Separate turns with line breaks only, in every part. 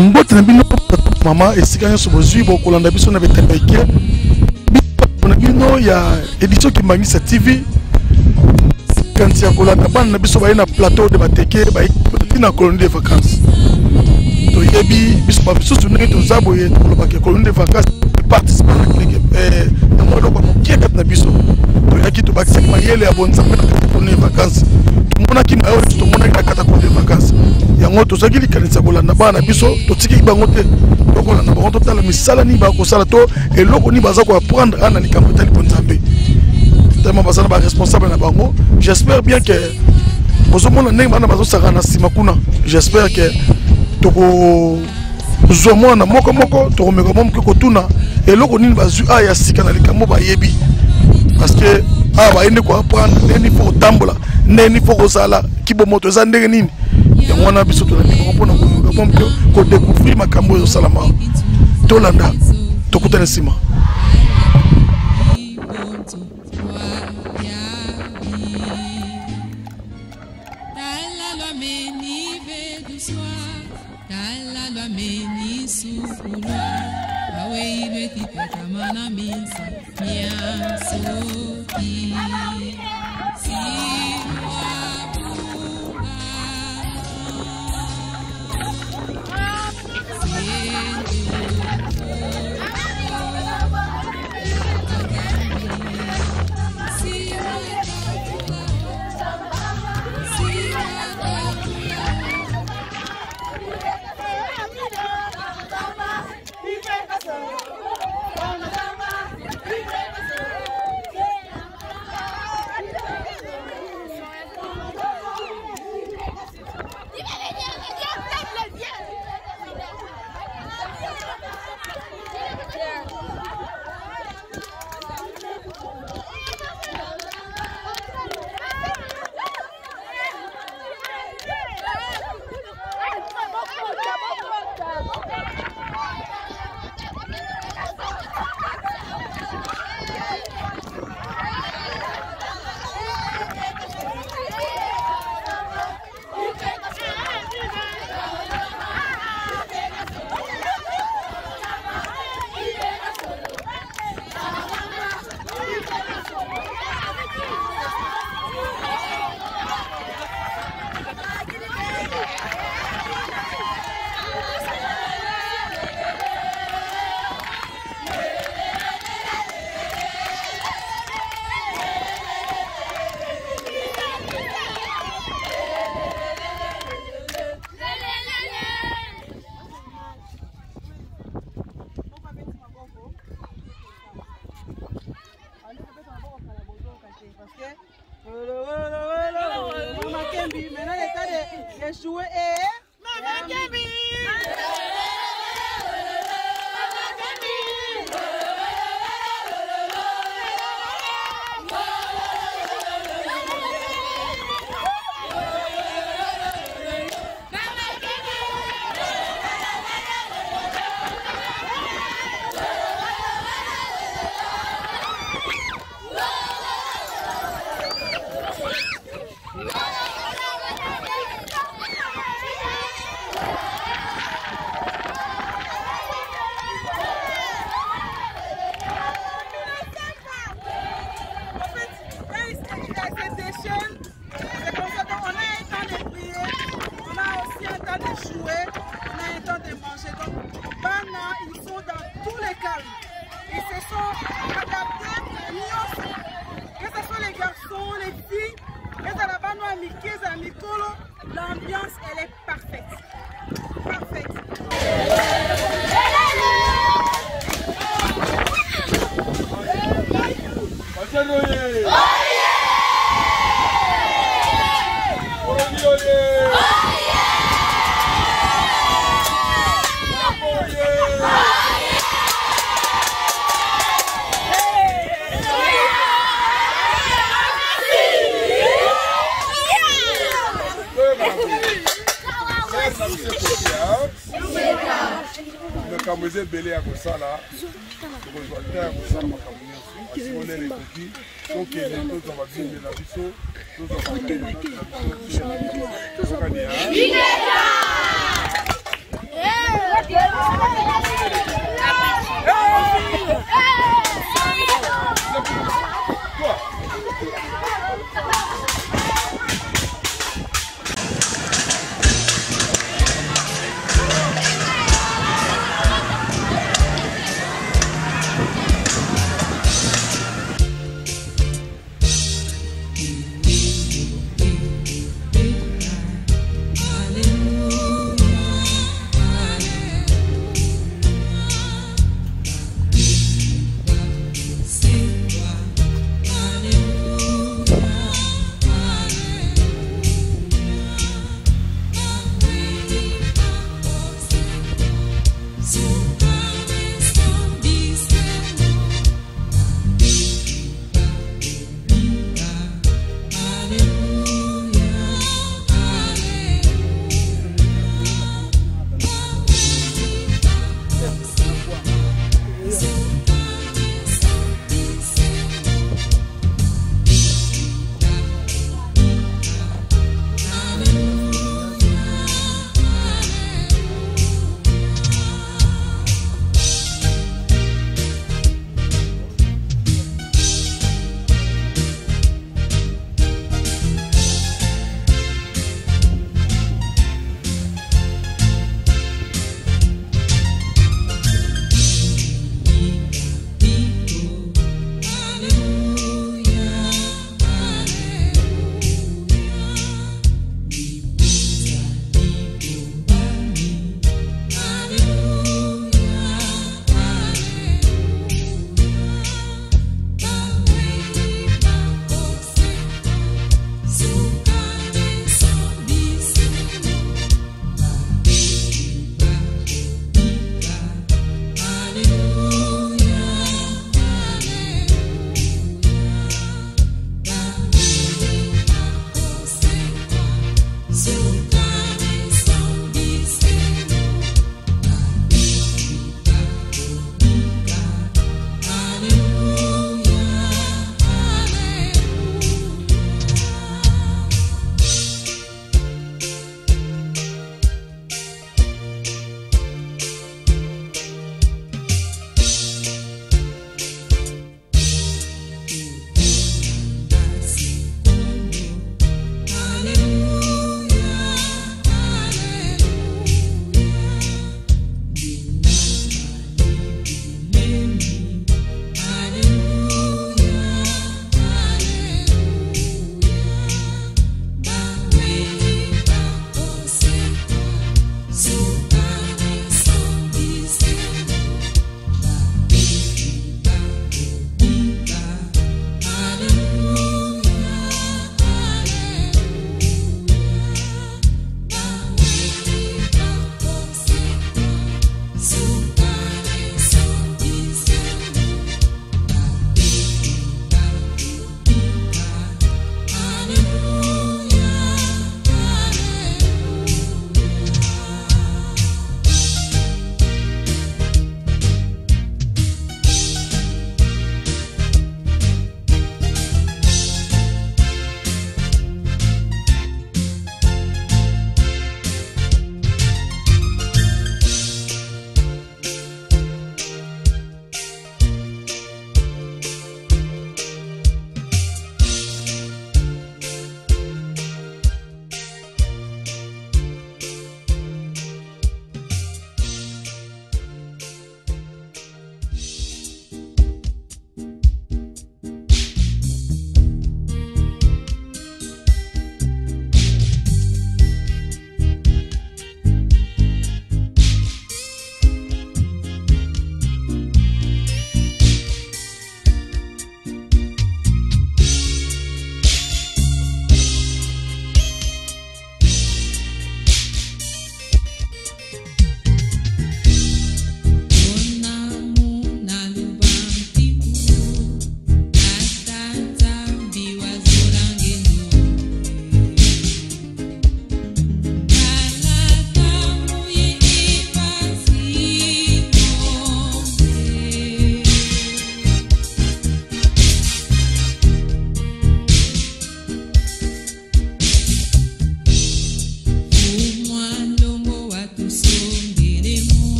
Mbote na bino mama esikanya sobozui bokolanda biso na betembeke na bino ya édition Kimbangisa TV kanti ya kolanda bana na biso baye na plateau de bateke ba na colonie de vacances to yebi biso ba biso tunenge to zabo ye to ba colonie de vacances participer na modo ba mokieka na biso to yaki to ba kisema yele ya bonza na colonie de vacances mona ki mayo to mona ka kata colonie de vacances yango to zakili kanisa kolanda bana biso to tiki bango te to kolanda bango to tala misala ni ba ko sala to eloko ni baza ko apprendre ana likambo tali ponzambe tellement basana ba responsable na bango. J'espère bien que bozomona ndenge bana bazosaka na sima kuna. J'espère que toko zomona moko tokomeka momo ke kotuna eloko nini bazu ya sika na likambo bayebi. Parce que ba ende ko apprendre neni faut tambola neni faut kozala kibomoto eza ndenge nini. Ya mwana biso to na mpona komeka momo ke ko découvrir makambo yo salama. Tolanda tokutana sima.
L'ambiance, elle est parfaite. Parfaite.
Kamuze belé à Kosala, Kosala à Kosala, si on est les cookies, donc les autres va bien de la biseau, nous avons fait
C'est toi, Alléluia.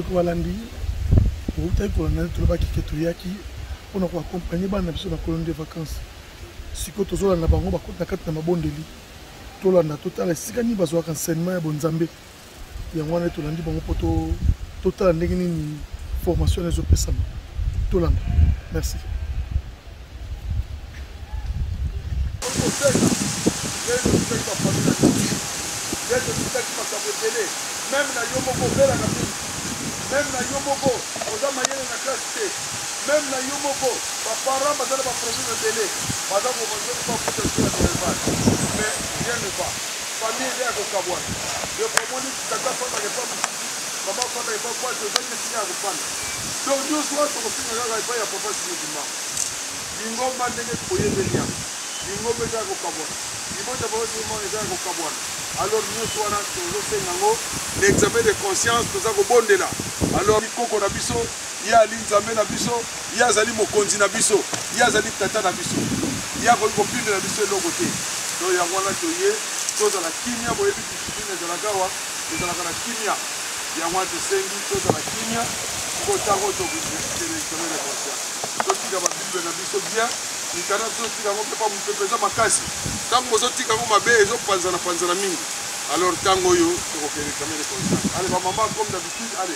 bandeko balandi outaki kolanda nde tolobaki ke toyaki mpona koakompagne bana na biso na colonie de vacances sikoyo tozolanda bango bakota na kati na mabondeli tolanda totala esika nini bazwaka enseignement ya bonzambe yango wana tolandi bango mpo totala ndenge nini formation ezopesama tolanda merci.
Même na yomoko bela na biso, même na yomoko oza mayele na classe te, même na yomoko ba parents bazala ba produit de télé, baza ko manger pas pour te faire normal. Mais rien ne va. Famille ya ko kabwana. Le pomoni tata fona ke pas maman fona ke pas quoi de ça c'est ya ko fana. Donc Dieu soit ko finga ga pas ya papa si dima. Bingo mandenge ko yebelia. Bingo beza ko kabwana. Bingo ta ba ko mo eza ko kabwana. Alors nous sommes l'examen de conscience nous avons bondé là. Alors il y a biso, il y a l'inzamé na biso, il y a zali mokonzi na biso, il y a zali tata na biso, il y a copine na biso de l'autre côté. Donc il y a voilà toyé, chose à la kimia, vous avez discipline de la gawa, ils ont la kimia. Il y a moi de sengi, chose à la kimia, pour tango to l'examen de conscience. Donc il y a la Bible na biso bien. Ni kana zoti kango pe pa mpepeza makasi tango zoti kango mabe ezo panzana mingi alors tango yo to ko faire camera conscience allez ma maman comme d'habitude allez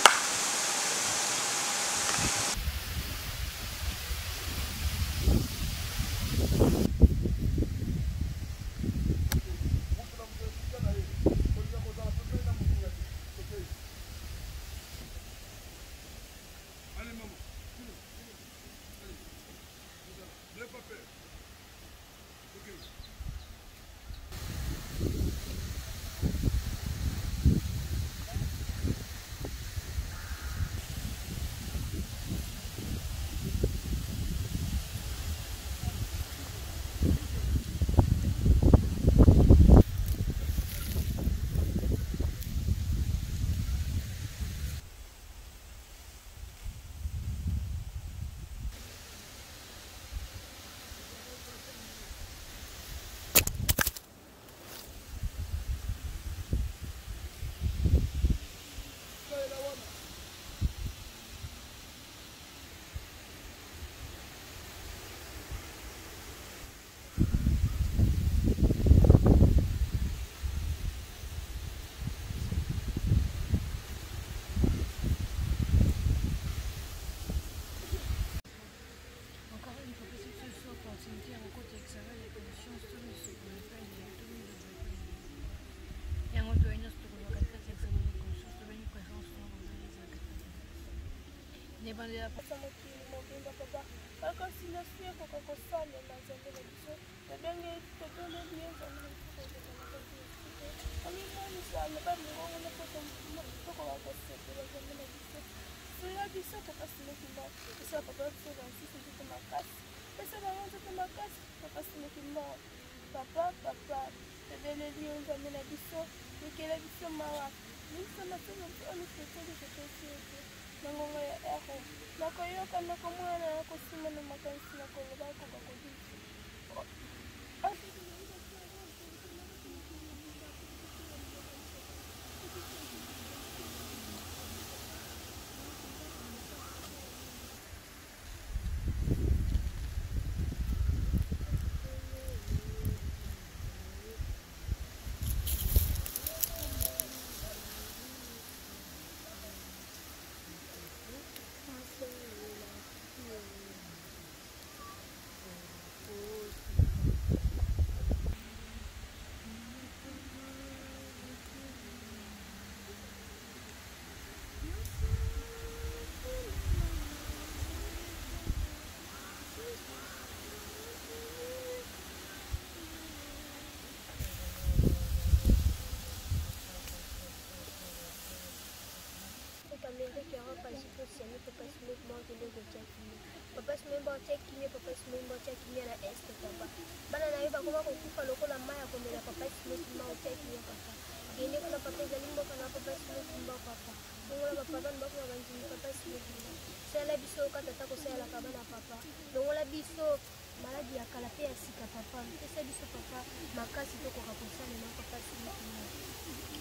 Makasi toko kaposana na papa.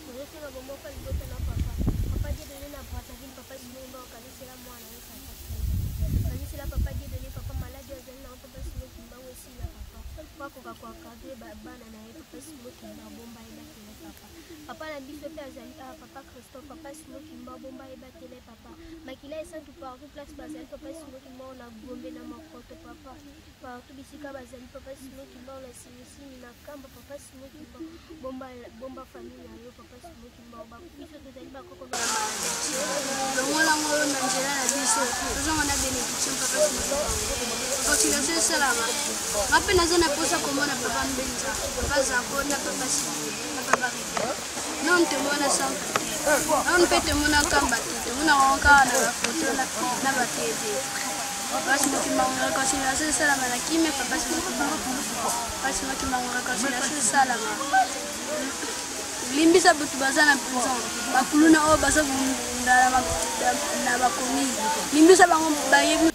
Mwenye sema bomoka libote na papa. Papa Dieu donné la Brazzaville, papa Simon Kimba, c'est la moi, c'est la papa Dieu donné, papa malade, papa Simon Kimba, aussi la papa. Papa kwa kadre bana na papa Simon Kimba bomba ebatele papa. Papa na biso pe azali papa Christophe, papa Simon Kimba bomba ebatele papa. Makila esa tout partout place bazali papa Simon Kimba on a gombe na makoto papa. Partout bisika bazali papa Simon Kimba on a sinisini na kamba papa Simon Kimba bomba famille na yo papa Simon Kimba ba biso tozali ba koko na longola ngolo na njela na biso tozonga na bénédiction papa Simon Kimba. Continuation salama. Rappel na zona posa komona papa Mbenza, papa Zako na papa Simon, na papa Rivière. Non te mona sans. Non peut te mona kamba te mona onka na photo na ba TV. Papa Simon Kimba continuation salama na kime papa Simon Kimba. Papa Simon Kimba continuation salama. Limbisa butu bazana prison. Bakuluna o basa bundala na bakomi. Limbisa bango baye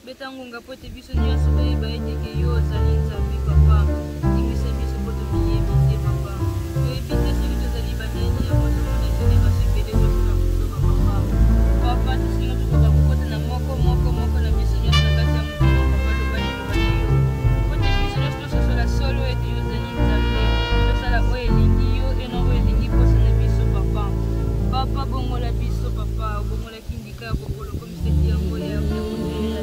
Betangonga pote biso nyonso bayeke yo ozali nzambe papa tingisa biso po tobiyeba te papa toyebi te soki tozali banani yango tozomona génération ebele tokoka kosoba papa papa tosinga tokoka kokota na moko na biso nyonso na kati ya mokolo papa lobali yo pote biso nyonso tososola solo ete yo ozali nzambe tosala oyo elingi yo eno oyo elingi posa na biso papa papa bongola biso papa obongolaki ndika ya kokolo komiseki yango ya mondele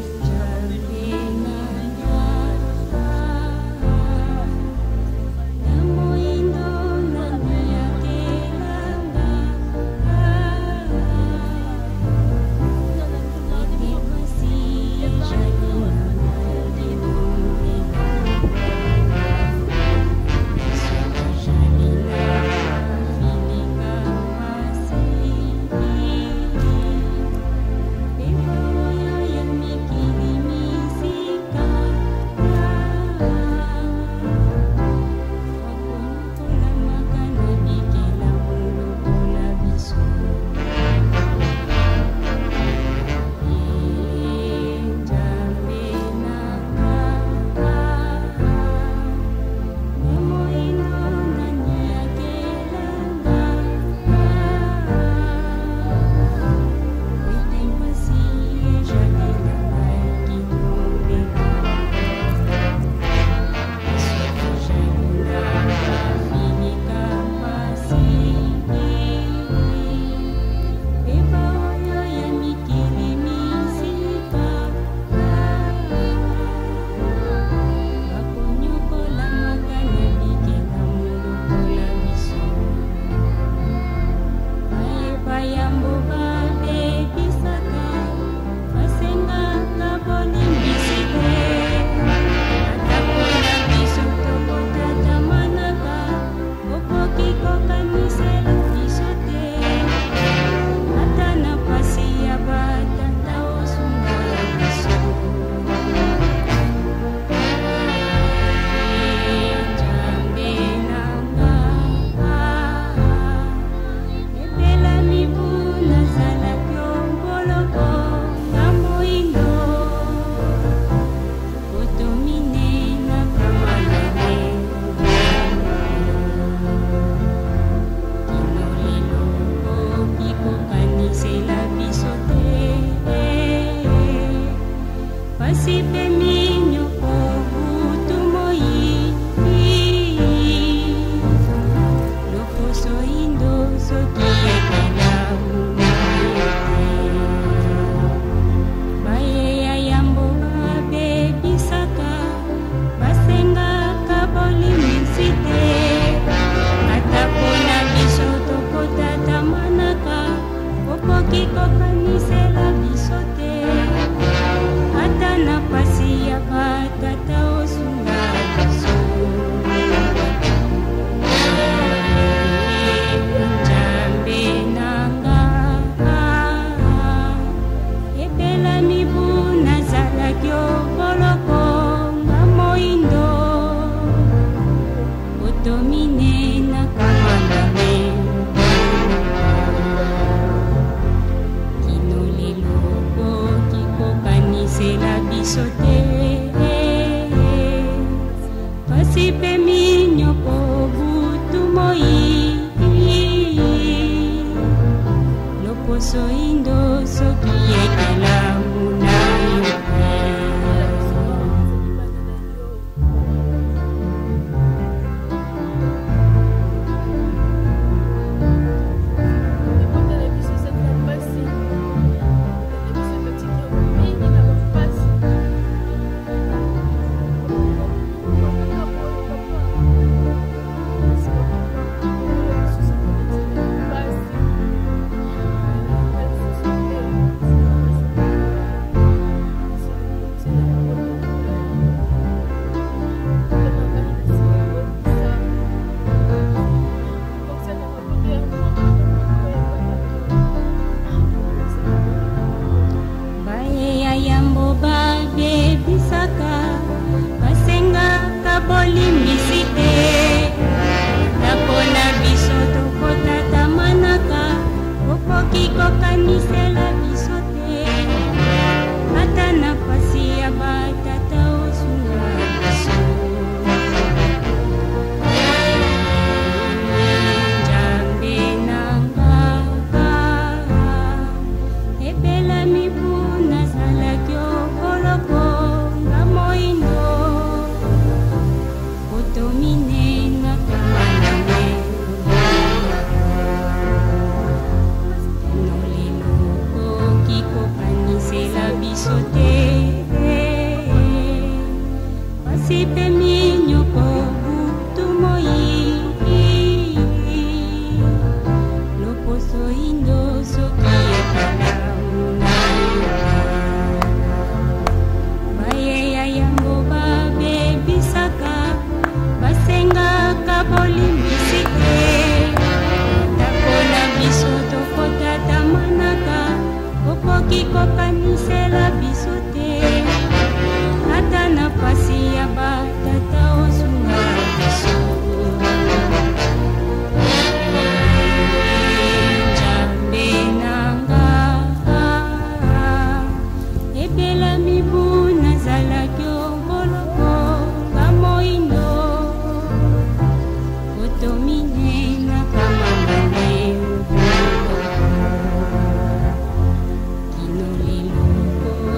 pasipe minyo obutumoi lokoso indo soki ekelamu baye ya yambo babebisaka basengaka bolimisite atapona biso tokotatamanaka okoki kokanisela biso te ata na pasi ya batata osunga biso Nzambe nanga ebela mibu nazalaki oboloko nga moindo otomine na kamangame kino lelo okoki kokanisela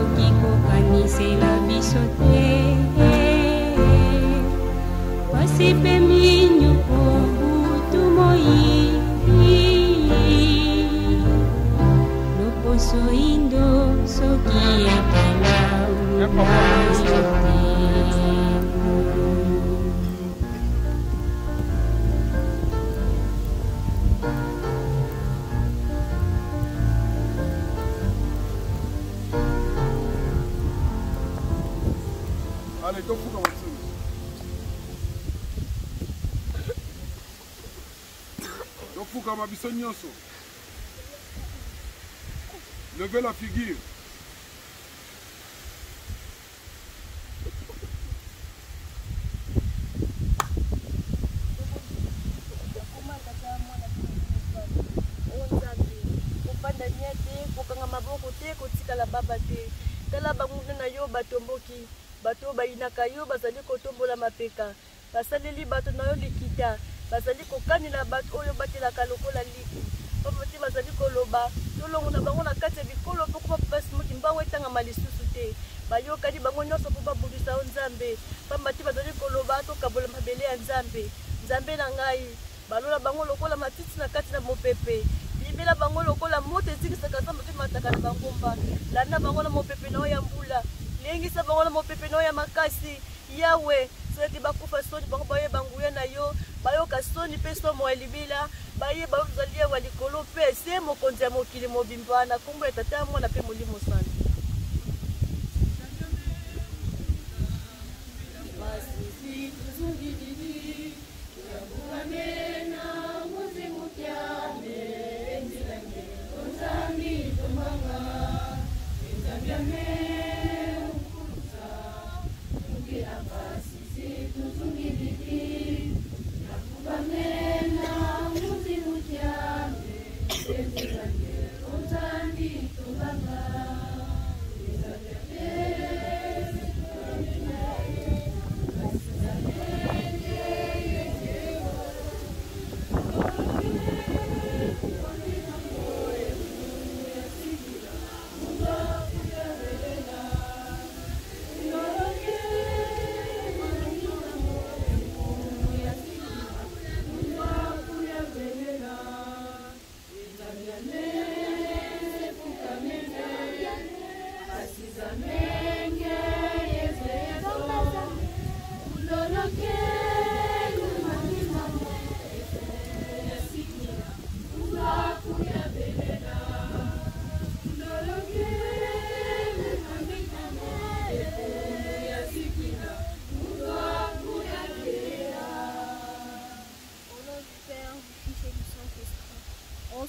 biso te pasipe minyoko butu moi loposo indo soki ekelamu na yo
Allez, donc vous commencez. Donc vous commencez nyonso. Levez la figure.
Bato bayinaka yo bazali kotombola mapeka basaleli bato na yo likita bazali kokanela bato oyo batelaka lokola liki papa bazali koloba tolongo na bango na kati ya bikolo mpo kupa pasi moki mbango etangama lisusu te bayokani bango nyonso mpo babundisa yo nzambe pamba te bazali koloba tokabola mabele ya nzambe nzambe na ngai balola bango lokola matiti na kati na mopepe bimela bango lokola moto ezikisaka nzambe mpe mataka na bangomba landa bango na mopepe na yo ya mbula lengisa bango na mopepe na yo ya makasi yawe soki bakufa soni bango bayeba nguya na yo bayoka soni mpe somo ya libila bayeba yo ozali yawa likolo mpe se mokonzi ya mokili mobimba na kombo ya tata ya mwana mpe molimo sana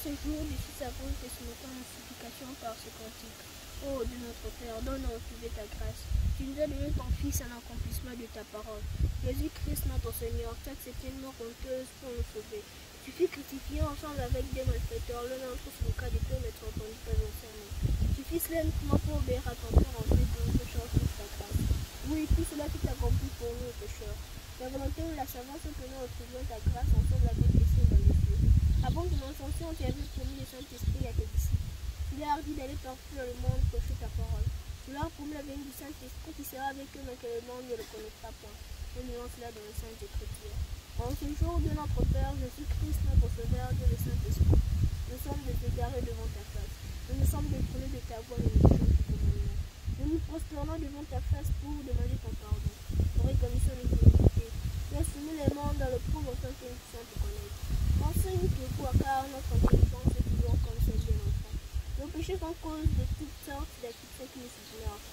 Ce jour, je suis savons que ce matin en supplication par ce cantique. Ô de notre Père, donne à retrouver ta grâce. Tu nous as donné ton Fils en accomplissement de ta parole. Jésus-Christ, notre Seigneur, t'a accepté une mort honteuse pour nous sauver. Tu fus crucifié ensemble avec des malfaiteurs, l'un d'entre eux le cas de te mettre en conduite pas ensemble. Tu fus lentement pour obéir à ton Père en fait de nos pécheurs toute ta grâce. Oui, tout cela tu t'as accompli pour nous pécheurs. La volonté ou la savance que nous retrouvions ta grâce ensemble avec les cieux dans les cieux. Avant que l'ascension, tu avais promis le Saint-Esprit à tes disciples. Tu leur as dit d'aller partout dans le monde prêcher ta parole. Tu leur as promis la venue du Saint-Esprit qui sera avec eux, mais que le monde ne le connaîtra pas. Nous lisons cela dans les Saintes Écritures. En ce jour de notre Père, Jésus-Christ, notre Sauveur, Dieu le Saint-Esprit, nous sommes dégarés devant ta face. Nous nous sommes détournés de ta voix et nous nous sommes commandements. Nous nous prosternons devant ta face pour demander ton pardon, pour récommission de l'iniquité. Tu as soumis les mondes dans le pauvre temps que nous puissions te connaître. Enseigne tes voies, car notre intelligence est toujours comme celle de l'enfant. Nos péchés sont cause de toutes sortes d'afflictions qui nous ignorent.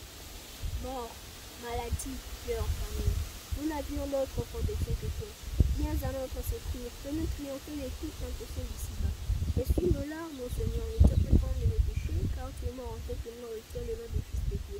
Mort, maladie, pleurs, famine. Nous n'avions d'autre protection que toi. Viens à notre secours, fais-nous triompher de toutes tentations d'ici-bas. Essuie nos larmes, ô Seigneur, et te réponds de nos péchés, car tu es mort en fait que nous retient le nom du Fils de Dieu.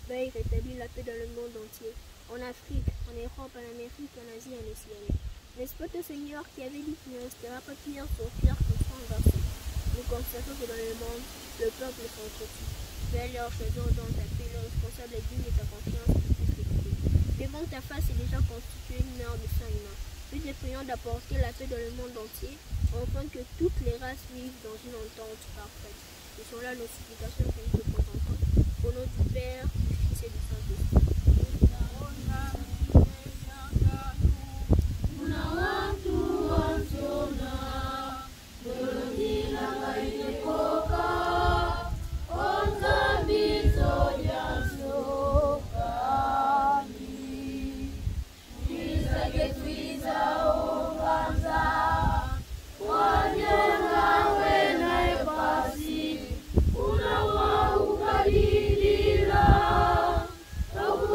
Veille, rétablis la paix dans le monde entier, en Afrique, en Europe, en Amérique, en Asie, en Océanie. N'est-ce pas ton Seigneur qui avait dit qu'il ne restera pas pierre sur pierre comme ça en verset? Nous constatons que dans le monde, le peuple s'entretient. Fais leur choisir dans ta paix, le responsable est digne de ta confiance qui puisse l'écouter. Devant ta face est déjà constituée une heure de sang humain. Nous te prions d'apporter la paix dans le monde entier, afin que toutes les races vivent dans une entente parfaite. Ce sont là nos supplications que nous te présentons. Au nom du Père, du Fils et du Saint-Esprit.
Oh,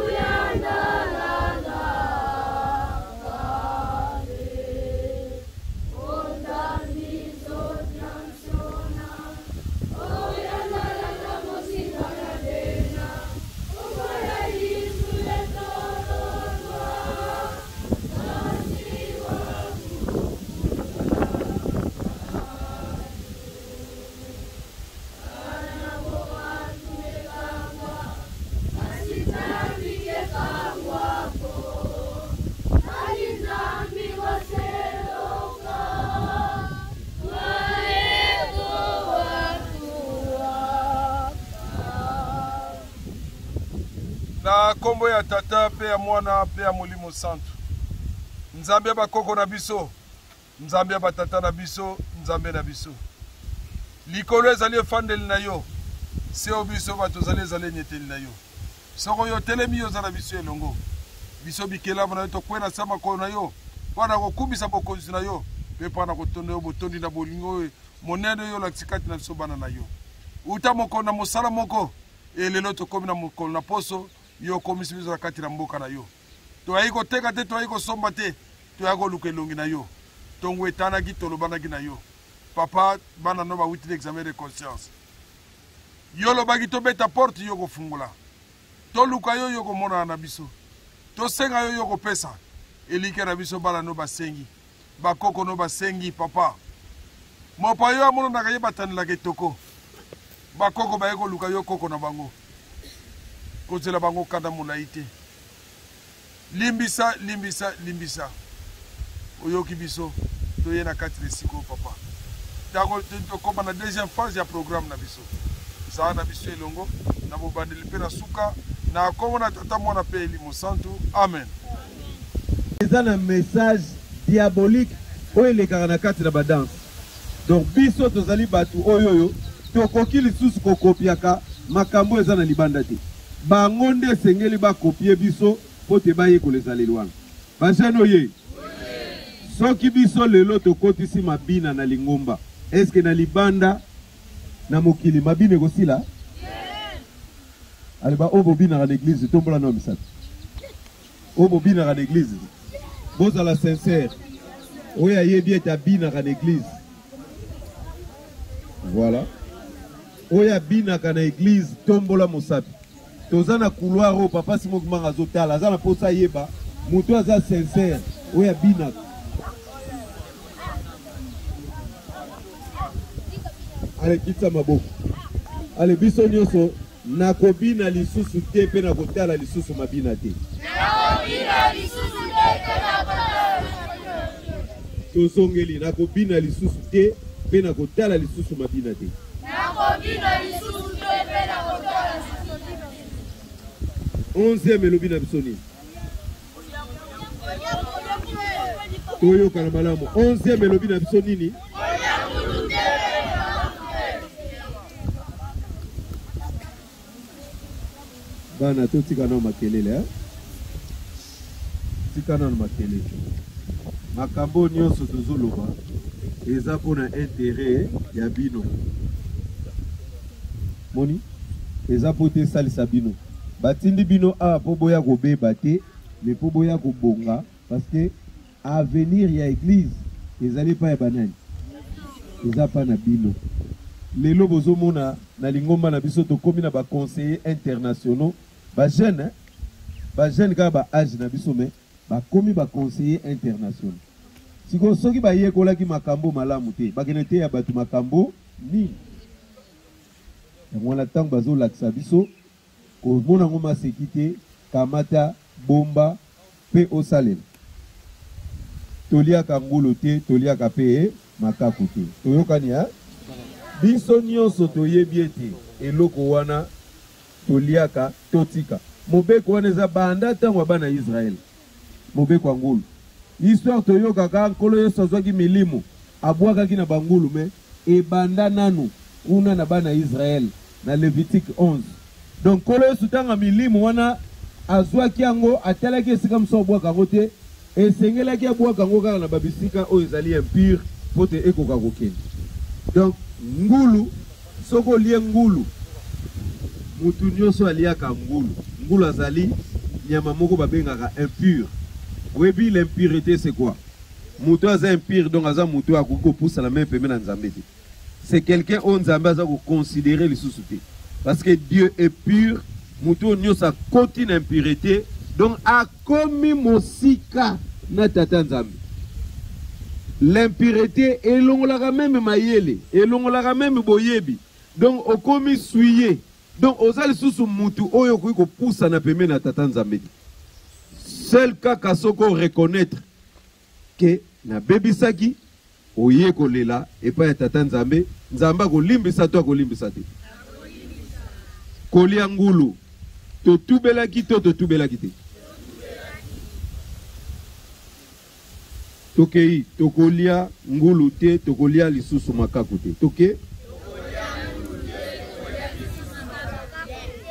na kombo ya tata pe ya mwana pe ya molimo santo. Nzambe ba koko na biso, Nzambe ba tata na biso, Nzambe na biso. Likolo ezali efandeli na yo, se obiso bato ezali nyeteli na yo. Soko yo telemi yo zala biso elongo. Biso bikela na yo tokwena sama ko na yo. Wana kokumbisa bokonzi na yo, pe pana kotonda yo botondi na bolingo monene yo la tsikati na biso bana na yo. Uta moko na mosala moko, elelo tokomi na mokolo na poso, yo komisi biso na kati na mboka na yo. Toyai koteka te, toyai kosomba te, toyai koluka elongi na yo. Tongo etanaki tolobanaki na yo. Papa, bana no ba witi l'examen de conscience. Yo lobaki tobeta porte yo kofungula. Toluka yo yo komona na biso. Tosenga yo yo kopesa. Elike na biso bana no basengi. Bakoko no basengi papa. Mopa yo amono na kaye batanela ketoko. Bakoko ba yeko luka yo koko na bango. Kozela bango kanda mulaite. Limbisa, limbisa, limbisa. Oyoki biso, toye na kati de siko papa. Tako tokoma na deuxième phase ya programme na biso. Za na biso elongo, na bobandeli pe na suka, na komo na tata mwana pe elimo santu. Amen.
Eza na message diabolique oyo elekaka na kati na badanse. Donc biso tozali batu oyoyo, tokoki lisusu kokopiaka makambo eza na libanda te. Bango nde esengeli bakopie biso po te baye kolezaleli wana. Bajene oye. Soki biso lelo tokotisi mabina na lingomba. Eske na libanda na mokili mabine kosila? Ale ba obo bina na l'église tombola no misatu. Obo bina na l'église. Bozala sincère. Oya yebi eta bina na l'église. Voilà. Oya bina na église tombola mosapi. Toza na couloir o papa simo kumanga zotala azana posa yeba muto aza sincère oya bina. Ale kitsa maboko. Ale biso nyonso nakobina lisusu te pe nakotala lisusu mabina te. Nakobina lisusu te pe nakotala. Tosongeli nakobina lisusu te pe nakotala lisusu mabina te. Nakobina lisusu te pe nakotala. 11e elobi na biso nini? Toyoka na malamu. 11e elobi na biso nini? Bana to tika na makelele tika na makelele. Makambo nyonso tozoloba eza pona intérêt ya bino. Moni eza pote salisa bino. Batindi bino a po boya ko beba te, mais po boya ko bonga parce que avenir ya église ezali pa ya banani. Eza pa na bino. Lelo bozomona na lingomba na biso to komi na ba conseillers internationaux, ba jeune ka ba âge na biso mais ba komi ba conseillers internationaux. Siko soki ba yekola ki makambo malamu te, ba kenete ya batu makambo ni. Ya mwana tango bazo laksa biso ko mona ngoma sekite kamata bomba pe osalem. Tolia kangulu te, tolia kape makaku te. Toyokani ha? Biso nyonso toyebi ete eloko wana toliaka totika. Mobeko wana eza banda tango bana Israël. Mobeko ngulu. Histoire toyoka ka nkolo yeso azwaki milimo abwakaki na bangulu me ebanda nanu kuna na bana Israël na Lévitique 11. Donc kolo yeso tanga milimo wana azwaki yango atalaki esika mso abwaka ngo te esengelaki abwaka ngo kaka na babisika oyo ezali impure po te ekoka kokende. Donc ngulu soko lie ngulu mutu nyonso aliaka ngulu. Ngulu azali nyama moko babengaka impure. Webi l'impureté c'est quoi? Mutu aza impure donc aza mutu akoko poussa la main pemena nzambe te. C'est quelqu'un on nzambe aza ko considérer les sous-soutés. Parce que Dieu est pur, mutu nyonso continue impureté donc a commis mosika na tata nzambe. L'impureté elongolaka même mayele, elongolaka même boyebi. Donc au commis souillé. Donc ozali susu mutu oyo ko poussa na pemena tata nzambe. Seul cas kasoko reconnaître que na bebisaki oye kolela et pas tata nzambe nzamba ko limbisa to ko limbisa te. Kolia ngulu totubelaki to totubelaki te. Tokei tokolia ngulu te tokolia lisusu makaku te. Toke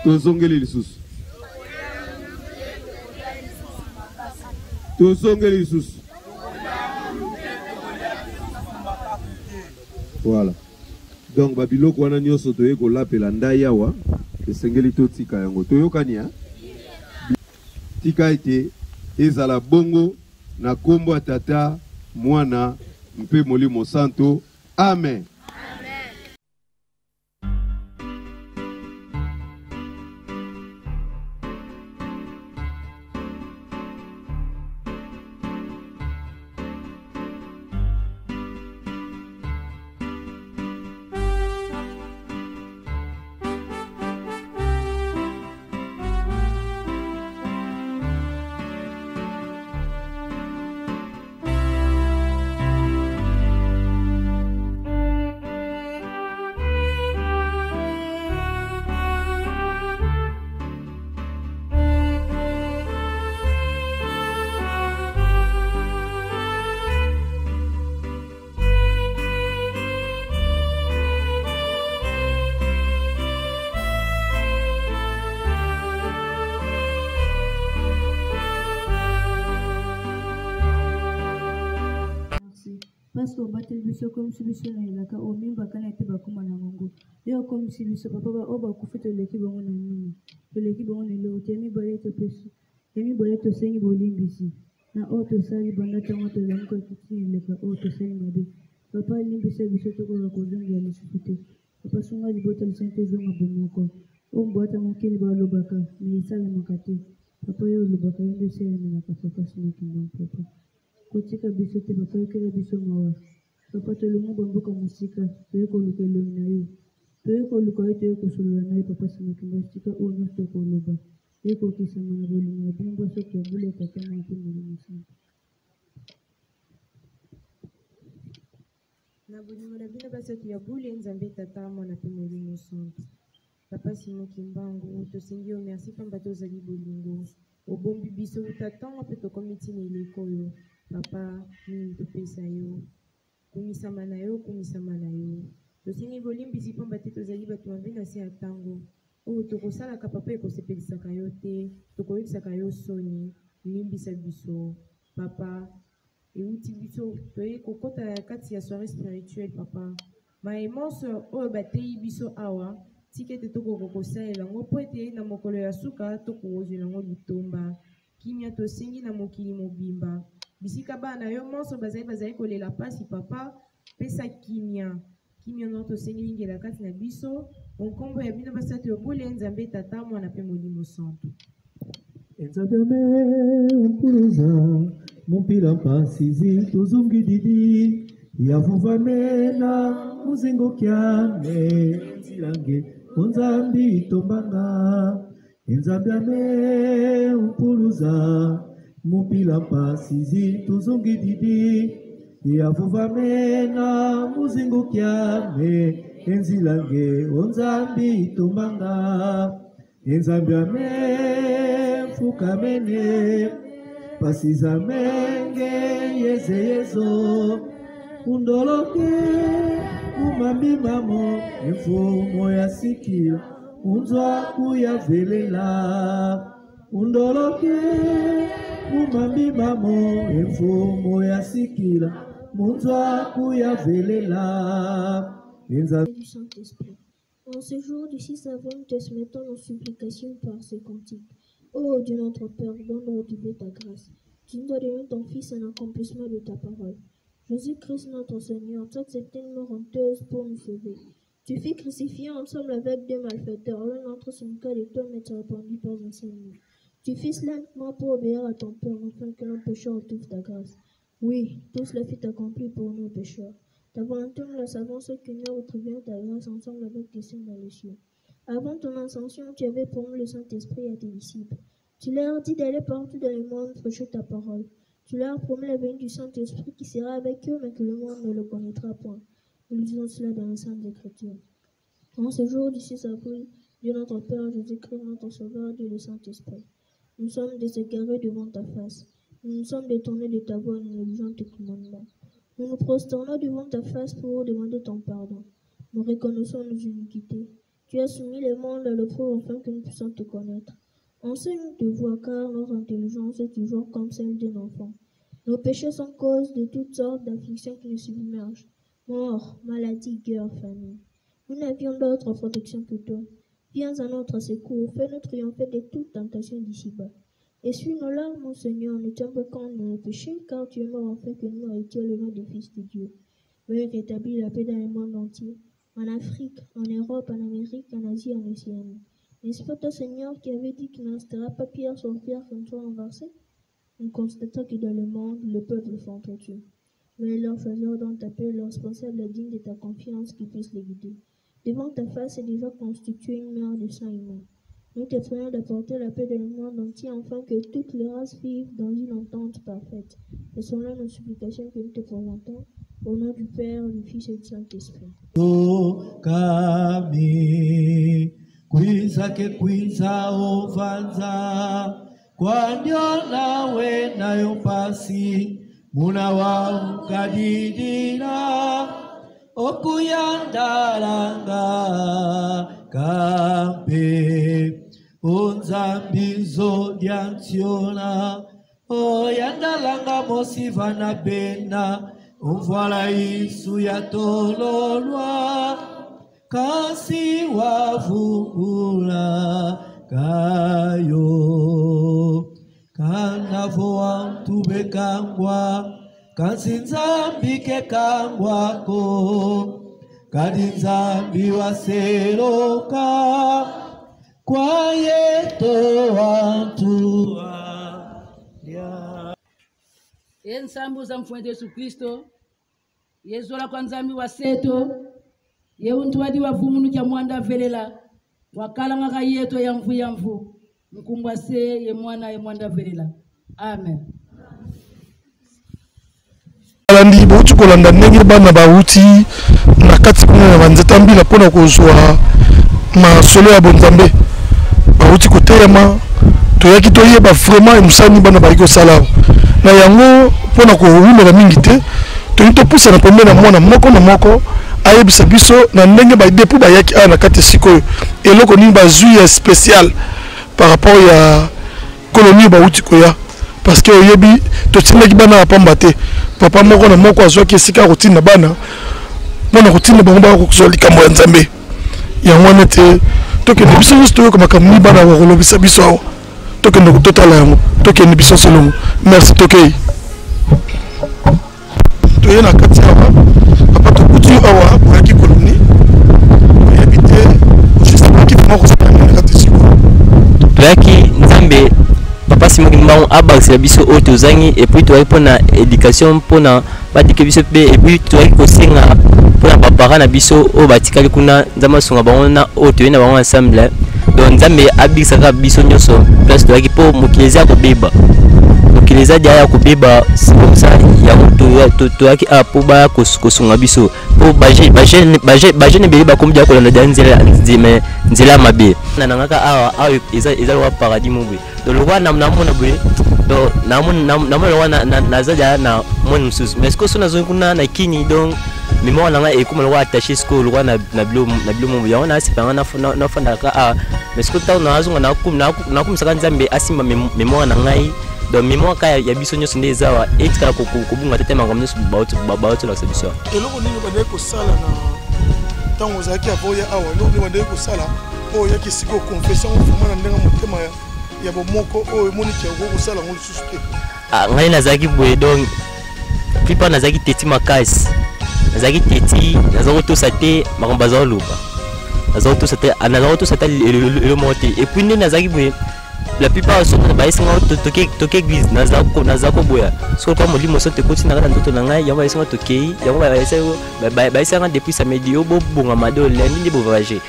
tozongeli lisusu. Tozongeli lisusu. Voilà. Donc babiloko wana nyonso toye kolapela ndai yawa esengeli totika yango toyokani ya tika ete ezala bongo na kombo ya Tata Mwana mpe Molimo Santo. Amen.
Parce qu'on battait le biso comme si biso na ilaka o mimba kana te bakuma na ngongo yo comme si biso papa ba o ba kufita leki bongo na nini to leki bongo na lo temi bale to pesu temi bale to sengi bolimbisi na o to sali banda tango to la ko kiti leka o to sali mabe papa limbisa biso to ko ko zonga le sufite papa sunga libota le sente zonga bomoko o mbota mokili ba lobaka ni sala makate papa yo lobaka yo sele na papa sino kimba papa kotika biso te papa yokela biso mawa papa tolongo bamboka mosika toye koluka elongi na yo toye koluka yo toye kosolola na yo papa simokimba sika oyo nyonso tokoloba toye kokisama na bolingo na bino mboso tobula tata mwa mpe molimo santo
na bolingo na bino basi oyo yabule nzambe tata mwana mpe molimo santo papa simokimbangu tosengi yo merci pamba tozali bolingo obombi biso tatango mpe tokomi ntina eleko oyo papa nini topesa yo kumisama na yo tosengi bolimbisi pamba te tozali bato mabe na se ya ntango oyo tokosalaka papa ekosepelisaka yo te tokoyebisaka yo soni limbisa biso papa euti biso toye kokota kati ya soirée spirituelle papa maemonso oyo bateyi biso awa tika ete tokoka kosalela yango mpo ete na mokolo ya suka tokozwela yango litomba kimia tosengi na mokili mobimba bisika bana yo monso bazali kolela pasi papa pesa kimia no tosengi lingela kati na biso onkombo ya bino basatu yobule nzambe tata mwana mpe molimo santo
nzambe umpuluza mumpila mpasizi tuzungi didi yavuvamena muzingo kyame nzilange onzambi tombanga nzambe umpuluza mumpila mpasizi tuzungi didi yavuvamena muzingo kyame enzilange onzambi tombanga nzambe fukamene pasiza menge yezeyezo undoloke umambimamo emfumo ya sikila unzwa kuyavelela undoloke umambimamo emfumo ya sikila munzwa kuyavelela
du Saint-Esprit. En ce jour du 6 avril, nous te soumettons nos supplications par ces cantiques. Ô Dieu notre Père, donne-nous de ta grâce. Tu nous as donné ton Fils en accomplissement de ta parole. Jésus-Christ notre Seigneur, t'acceptais une mort honteuse pour nous sauver. Tu fus crucifié ensemble avec deux malfaiteurs. L'un d'entre eux, son cas de toi, mais tu répondu pas un seul mot. Tu fis lentement pour obéir à ton Père, afin que nos pécheurs retrouvent ta grâce. Oui, tout cela fut accompli pour nos pécheurs. Ta volonté, nous la savons, ce que nous retrouvions ta grâce ensemble avec tes saints dans les cieux. Avant ton ascension, tu avais promis le Saint-Esprit à tes disciples. Tu leur dis d'aller partout dans le monde prêcher ta parole. Tu leur promis la venue du Saint-Esprit qui sera avec eux, mais que le monde ne le connaîtra point. Nous disons cela dans les Saintes Écritures. En ce jour du 6 avril, Dieu notre Père, Jésus-Christ, notre Sauveur, Dieu le Saint-Esprit. Nous sommes déségarés devant ta face. Nous nous sommes détournés de ta voie, nous négligeons tes commandements. Nous nous prosternons devant ta face pour demander ton pardon. Nous reconnaissons nos iniquités. Tu as soumis les mondes à l'épreuve afin que nous puissions te connaître. Enseigne de voix, car notre intelligence est toujours comme celle d'un enfant. Nos péchés sont cause de toutes sortes d'afflictions qui nous submergent. Mort, maladie, guerre, famine. Nous n'avions d'autre protection que toi. Viens à notre secours, fais-nous triompher de toute tentation d'ici-bas. Essuie nos larmes, mon Seigneur, ne tiens pas compte de nos péchés, car tu es mort afin que nous héritions le nom du Fils de Dieu. Veuillez rétablir la paix dans le monde entier, en Afrique, en Europe, en Amérique, en Asie, en Océanie. N'est-ce pas toi, Seigneur, qui avait dit qu'il ne restera pas pierre sur pierre quand toi renversé? Nous constatons que dans le monde, le peuple s'entretue. Veuillez leur faire dans ta paix, leurs responsables dignes de ta confiance qui puissent les guider. Devant ta face est déjà constituée une mer de sang humain. Nous te prions d'apporter la paix dans le monde entier afin que toutes les races vivent dans une entente parfaite. Ce sont là nos supplications que nous te présentons. Au nom du Père, du Fils et du Saint-Esprit.
Kami kwiza ke kwiza ovanza kwanyo nawe nayo pasi muna wa ukadidira okuyandalanga kampe unzambizo diantiona oyandalanga mosivana bena umvala isu ya tololwa kasi wavugula kayo kanavo wantube kangwa kansinzambi ke kangwako kadinzambi waseroka kwa yeto wantua
ensambu za mfuende Yesu Kristo yezola kwa nzambi wa seto yeuntu wadi wavumunu kya mwanda velela wakala ngaka yeto ya mvu mkumbwa se ye mwana ye mwanda velela amen.
Alandi bauti kolanda ndenge bana bauti na kati kuna na banzeta mbila pona kozwa masolo ya bonzambe bauti kotelema toyaki toyeba vraiment musani bana baiko sala na yango pona ko wumela mingi te to pousa na pembena mwana moko na moko ayebisa biso na ndenge ba depu ba yaki ana kati sikoyo eloko ni bazui spécial par rapport ya colonie bauti koya parce que oyebi to tindaki bana apamba te papa moko na moko azwaki esika routine na bana mwana routine bango ba ko likambo ya nzambe yango nete tokende biso nyonso toyoka makambo ni bana bakolobisa biso awa tokende kototala yango tokende biso selongo merci tokei toye na kati awa papa tokuti awa oyaki koloni oyebi te osisapaki vraimen kosala yango na kati siko
toyaki nzambe papa Simon Mbango abakisela biso oyo tozangi et puis toyaki mpona éducation mpona badike biso mpe et puis toyaki kosenga mpona bapara na biso oyo batikali kuna nzambe asunga bango na oyo toyei na bango ensemble donc nzambe abikisaka biso nyonso place toyaki mpo mokili eza ya kobeba mokili eza dia ya kobeba sikomsa yango toyaki awa mpo baya kosunga biso mpo bagene ebele bakomi dia kolanda dia nzela ya mabe nanangaka awa eza lokwa paradis mobwe donc lokwa namona boye donc namona lokwa naza dia na moni mosusu mais sikoyo so nazongi kuna na kini donc mémoire nanga ekoma lokwa attaché sikoyo lokwa na bilo mobwe yango nasepanga nafandaka awa mais sikoyo ntango nazonga nakumisaka nzambe asimba mémoire na ngai donc mémoire ka ya biso nyonso nde eza awa etikala kobunga te makambo nyonso baotolakisa biso awa
eloko nini bandeki kosala na ntango ozalaki avoya awa eloko nini bandeki kosala mpo oyaki sikoyo confession vraimen na ndenge motema ya bomoko oyo emoniki yango kosala yango lisusu te
ngai nazalaki boye donc plupart nazalaki teti makasi nazalaki teti naza kotosa te makambo baza koloba naza kotosa te elo moko te et puis nde nazalaki boye la plupart sont baesinga toke église naza koboya soko kwa molimo so tekoti na kata ndoto na ngai yango baesinga tokei yango baesinga depuis samedi oyo bobongama de lundi nde bovoyage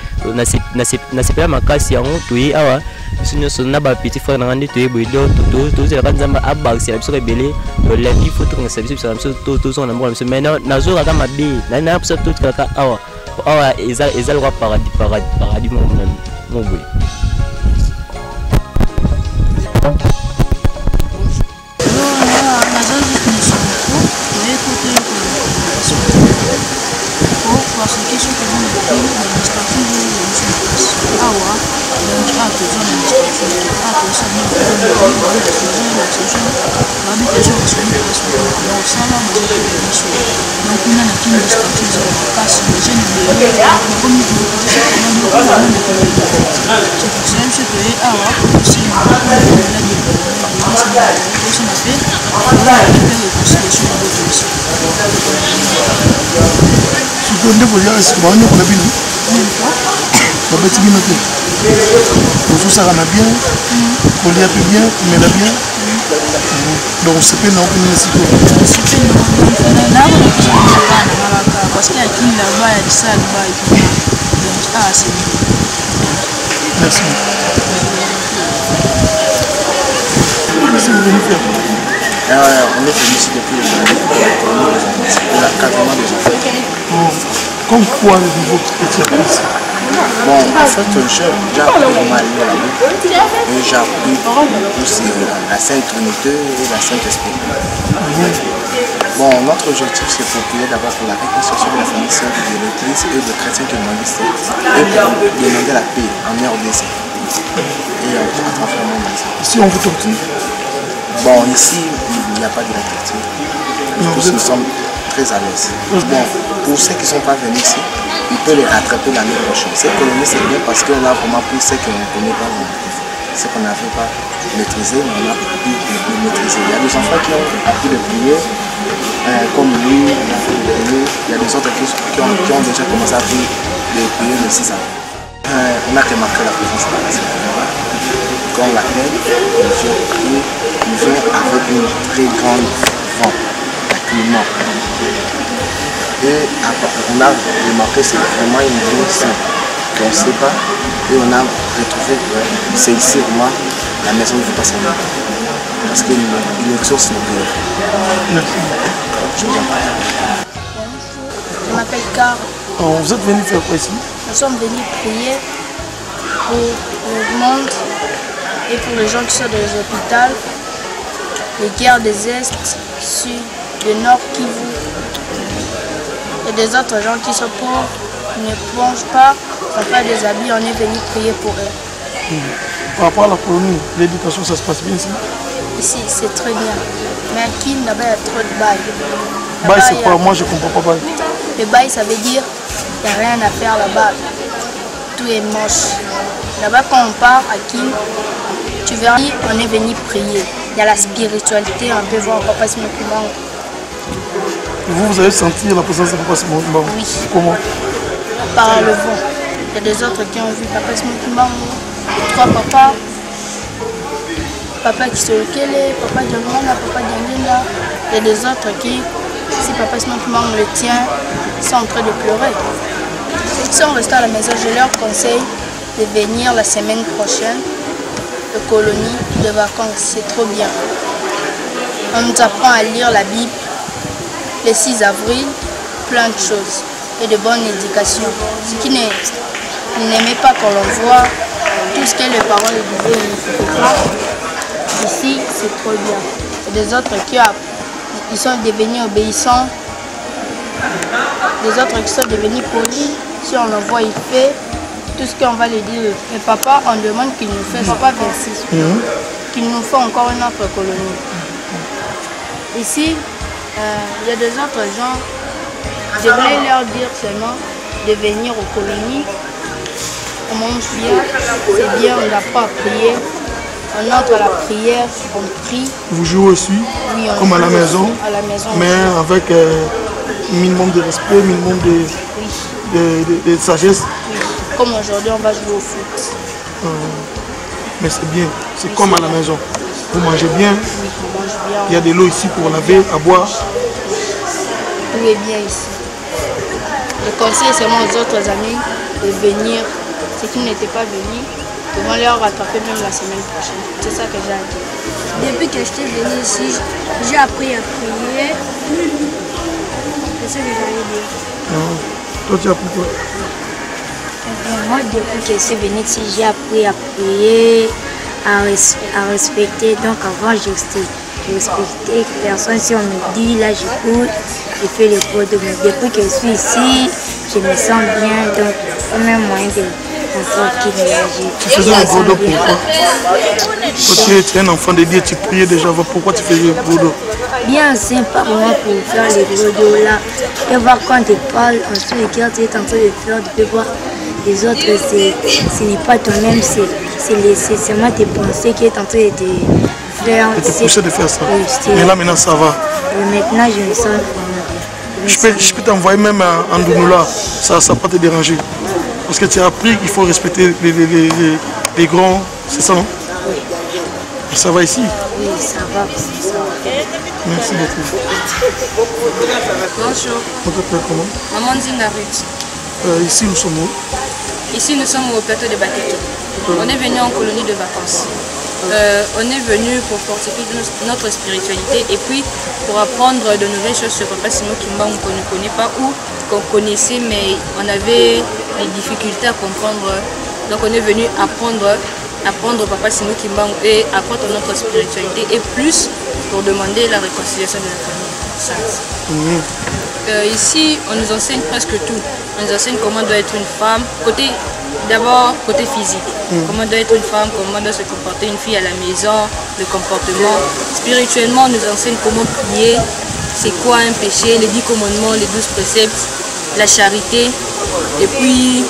nasepela makasi yango toye awa biso nyonso na bapetit frère na ngai nde toye boye do tozelaka nzambe abakisela biso ebele lundi fo tokangisa biso bisala biso tozonga na mboka na biso mais nazokaka mabe naya mposa totikalaka awa eza lokwa paradis moko nani Mongwe.
Parce que ce que vous me dites, l'administration de Awa, donc à tout ça, l'administration de Awa, ça vient de l'administration, l'habitation de son administration, donc ça va, donc on a la team de statut de la casse, les jeunes de comme nous c'est pour ça que je peux Awa, c'est une
Nde kolia est-ce que ba nyoko na bino ba beti bino te vous ça na bien kolia plus bien mais la bien donc c'est pas non comme si
parce qu'il y a qui là-bas il y a ça là-bas ah c'est
merci qu'est-ce que vous venez faire?
On est venu ici depuis la 4 mois déjà.
Comme quoi le niveau petit ici?
Bon, en fait, j'ai appris vraiment à lire la Bible et j'ai appris plus la Sainte Trinité et la Saint-Esprit. Bon, notre objectif c'est pour prier d'abord pour la reconstruction de la famille sainte de l'Église et des chrétiens qui demandent ici et pour demander la paix en RDC et à travers le monde.
Ici on vous torture?
Bon, ici, il n'y a pas de la torture. Tous nous sommes très à l'aise. Bon, pour ceux qui ne sont pas venus ici, ils peuvent les rattraper l'année prochaine. Cette colonie, c'est bien parce qu'on a vraiment pris ce qu'on ne connaît pas, ce qu'on n'avait pas maîtrisé, mais on a pu le maîtriser. Il y a des enfants qui ont appris de prier, comme lui, on a appris de prier. Il y a des autres qui ont déjà commencé à apprendre de prier le 6 avril. On a remarqué la présence de la personne. Quand on l'appelle, il vient avec une très grande vent, climat. Et on a remarqué que c'est vraiment une ville simple, qu'on ne sait pas. Et on a retrouvé que c'est ici vraiment la maison de Papa Samuel. Parce qu'il exauce nos prières. Je vous en prie.
Je m'appelle Carl.
Vous êtes venu faire quoi ici?
Nous sommes venus prier pour le monde et pour les gens qui sont dans les hôpitaux, les guerres des Est, Sud, du Nord, Kivu, et des autres gens qui sont pauvres, ne plongent pas, n'ont pas des habits, on est venu prier pour eux.
Par rapport à la colonie, l'éducation, ça se passe bien ici?
Ici, c'est très bien. Mais à Kin, là-bas, il y a trop de bail.
Bail, c'est quoi? Moi, je ne comprends pas bail.
Le bail, ça veut dire qu'il n'y a rien à faire là-bas. Tout est moche. Là-bas, quand on part à Kin, tu verras, on est venu prier. Il y a la spiritualité, on peut voir Papa Simon Kimbangu.
Vous avez senti la présence de Papa Simon Kimbangu?
Oui.
Comment?
Par le vent. Il y a des autres qui ont vu Papa Simon Kimbangu, 3 papas. Papa qui se lekele, Papa Djangana, Papa Djangena. Il y a des autres qui, si Papa Simon Kimbangu le tient, sont en train de pleurer. Ceux qui sont restés à la maison, je leur conseille de venir la semaine prochaine. De colonie, de vacances, c'est trop bien. On nous apprend à lire la Bible, le 6 avril, plein de choses et de bonne éducation. Ce qui n'aimait pas qu'on l'envoie, tout ce que les parents lui disaient, il ne fait pas. Ici, c'est trop bien. Et des autres qui sont devenus obéissants, des autres qui sont devenus polis, si on l'envoie, il fait. Tout ce qu'on va lui dire, mais papa, on demande qu'il nous fasse, papa 26, qu'il nous fait encore une autre colonie. Ici, il y a des autres gens, je voulais leur dire seulement de venir aux colonies. On mange bien, c'est bien, on apprend à prier, on entre à la prière, on prie.
Vous jouez aussi,
oui,
comme à la maison, mais avec minimum de respect, minimum de sagesse.
Oui. Comme aujourd'hui, on va jouer au foot.
Mais c'est bien, c'est comme à la maison. Vous mangez bien,
oui, on mange bien.
Il y a de l'eau ici pour laver, à boire.
Tout est bien ici. Je conseille seulement aux autres amis de venir. Ceux qui n'étaient pas venus, ils vont leur rattraper même la semaine prochaine. C'est ça que j'ai à dire.
Depuis que j'étais venue ici, j'ai appris à prier. C'est ça que j'allais dire.
Toi, tu as appris quoi?
Moi, depuis que je suis venue ici, j'ai appris à prier, à respecter. Donc avant, je respectais personne. Si on me dit, là, j'écoute, je fais les cours de moi. Depuis que je suis ici, je me sens bien. Donc, c'est même moyen de sortir de la vie.
Tu faisais le godo pourquoi? Parce que tu es un enfant de Dieu, tu priais déjà. Pourquoi tu faisais le godo?
Bien sympa pour moi pour faire les godos là. Et voir quand tu parles, ensuite regarde, tu es en train de faire, tu peux voir les autres, ce n'est pas toi-même, c'est seulement tes pensées qui est en train de te faire.
Et te pousser de faire ça.
Oui,
mais là maintenant ça va.
Et maintenant je me sens vraiment bien.
Je peux t'envoyer même en Dounoula, ça ne va pas te déranger. Parce que tu as appris qu'il faut respecter les grands, c'est ça non?
Oui.
Et ça va ici?
Oui, ça va.
Merci beaucoup.
Bonjour.
On t'appelle comment?
Maman Zinga Ruth.
Ici nous sommes où?
Ici nous sommes au plateau de Bateke. On est venu en colonie de vacances. On est venu pour fortifier notre spiritualité et puis pour apprendre de nouvelles choses sur Papa Simon Kimbangu qu'on ne connaît pas ou qu'on connaissait mais on avait des difficultés à comprendre. Donc on est venu apprendre Papa Simon Kimbangu et apprendre notre spiritualité et plus pour demander la réconciliation de la famille sainte. Ici, on nous enseigne presque tout. On nous enseigne comment doit être une femme, d'abord côté physique, comment doit être une femme, comment doit se comporter une fille à la maison, le comportement. Spirituellement, on nous enseigne comment prier, c'est quoi un péché, les 10 commandements, les 12 préceptes, la charité, et puis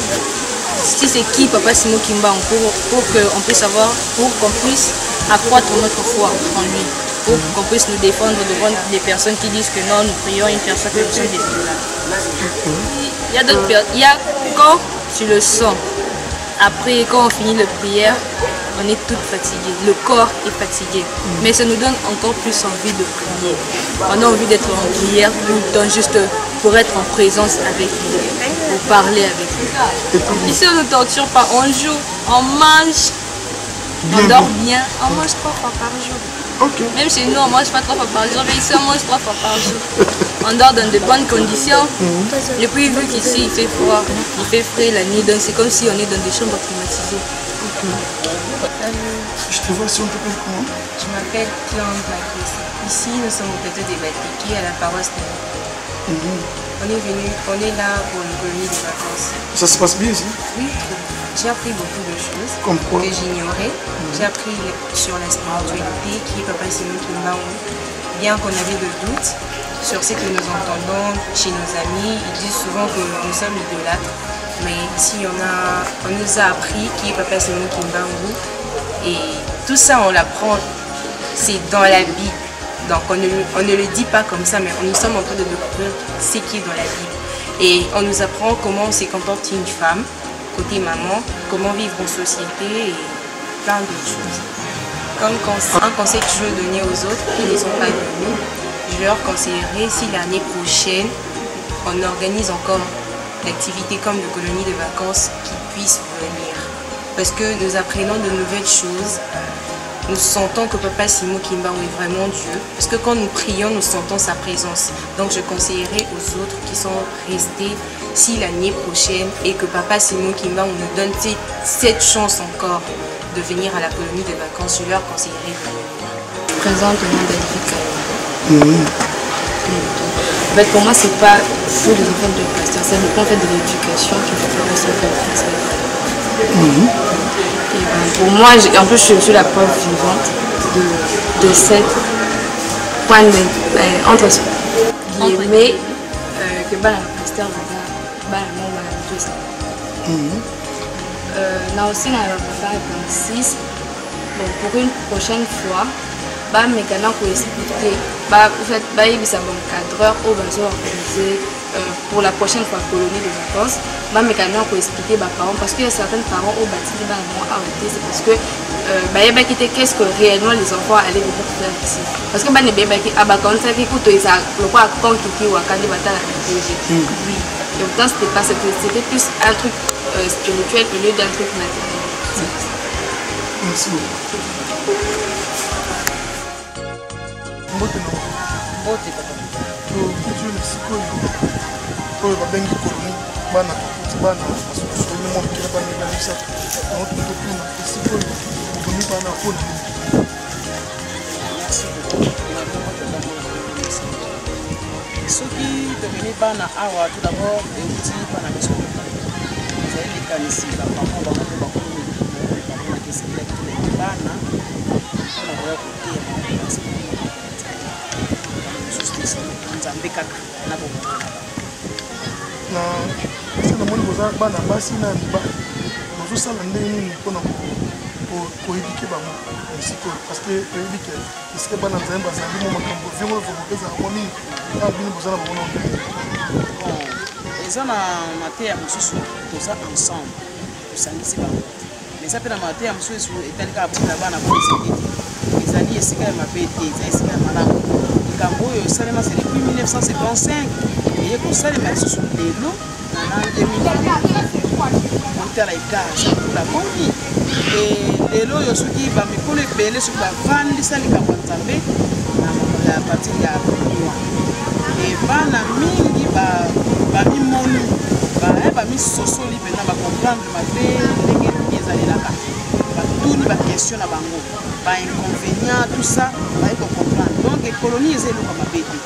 si c'est qui Papa Simon Kimbangu pour qu'on puisse savoir, pour qu'on puisse accroître notre foi en lui, pour qu'on puisse nous défendre devant des personnes qui disent que non, nous prions une personne que nous sommes des Il y a d'autres personnes, il y a quand tu le sens, après quand on finit la prière, on est toutes fatiguées, le corps est fatigué, mais ça nous donne encore plus envie de prier. On a envie d'être en prière tout le temps, juste pour être en présence avec lui, pour parler avec lui. Ici on ne torture pas, on joue, on mange, on dort bien, on mange 3 fois par jour.
Okay.
Même chez nous on ne mange pas 3 fois par jour, mais ici on mange 3 fois par jour. On dort dans de bonnes conditions. Et puis vu qu'ici il fait froid, il fait frais la nuit, donc c'est comme si on est dans des chambres climatisées.
Je te vois si on t'appelle comment?
Je m'appelle Claude Maquis. Ici nous sommes au plateau des Batiki à la paroisse de On est là pour une colonie de vacances.
Ça se passe bien ici?
Oui, trop. J'ai appris beaucoup de choses
que
j'ignorais. J'ai appris sur la spiritualité qui est Papa Simon Kimbangu. Bien qu'on avait de doutes sur ce que nous entendons chez nos amis, ils disent souvent que nous sommes idolâtres. Mais ici on nous a appris qui est Papa Simon Kimbangu. Et tout ça on l'apprend, c'est dans la Bible. Donc on ne le dit pas comme ça, mais nous sommes en train de découvrir ce qui est dans la Bible. Et on nous apprend comment se comporte une femme, côté maman, comment vivre en société et plein d'autres choses. Comme un conseil que je veux donner aux autres qui ne sont pas venus, je leur conseillerais si l'année prochaine on organise encore d'activités comme de colonies de vacances qui puissent venir. Parce que nous apprenons de nouvelles choses. Nous sentons que Papa Simon Kimbangu est vraiment Dieu. Parce que quand nous prions, nous sentons sa présence. Donc je conseillerais aux autres qui sont restés, si l'année prochaine, et que Papa Simon Kimbangu nous donne cette chance encore de venir à la colonie de vacances, je leur conseillerais de venir.
Je présente le nom d'Edith. En fait, pour moi, c'est pas tous les enfants de pasteur, c'est le point de l'éducation qui fait que ça fait pour moi, en plus, je suis la preuve vivante de cette point entre guillemets que le pasteur va tout ça. Là aussi, on va faire 6. Pour une prochaine fois, mécanisme pour expliquer, ça va encadreur au besoin organisé pour la prochaine fois colonie de vacances, mécanisme pour expliquer aux parents, parce qu'il y a certains parents au bâti qui vont arrêter, c'est parce que qu'est-ce que réellement les enfants allaient venir faire ici. Parce que les bébés qui quand ça écoute ça le quoi quand qui ou quand ils vont à la oui. Et pourtant c'était pas c'était plus un truc spirituel au lieu d'un truc matériel.
Merci beaucoup. Mbote kutule sikoyo oyo babengi koloni bana tokuti bana basukusoli moi qui n'a pas mis ça. On trouve tout le monde. C'est quoi? On n'est pas en faute.
Merci beaucoup. Ce qui devient bana awa tout d'abord et aussi bana biso. Vous allez les canisi la maman va monter ba komi ba kesi la bana. On a voulu côté parce que justice nzambe kaka na bo.
Na c'est le monde boza bana basi na liba. Nous ça ndeni mpona ko éduquer ba mo. Parce que éduquer est-ce que bana nzambe bazali mo makambo vimo vo pesa ko mini. Ah bino boza na bono.
Eza na matière mosusu toza ensemble. Tosangisi ba. Mais ça peut na matière mosusu etalika abuna bana ko ezali esika ya mabete, ezali esika ya malamu. Kambo yo salema c'est depuis 1975 et ko salema lisusu lelo na 2000 monter la igaz la kongi et lelo yo soki ba mikolo ebele soki ba vandi salika kwa nzambe na ya partir ya moi et bana mingi ba mimoni ba mi sosoli pena ba comprendre mabe ndenge ezalelaka ba tuni ba question na bango ba inconvénient tout ça ba ko comprendre donc colonie ezelo kwa mabete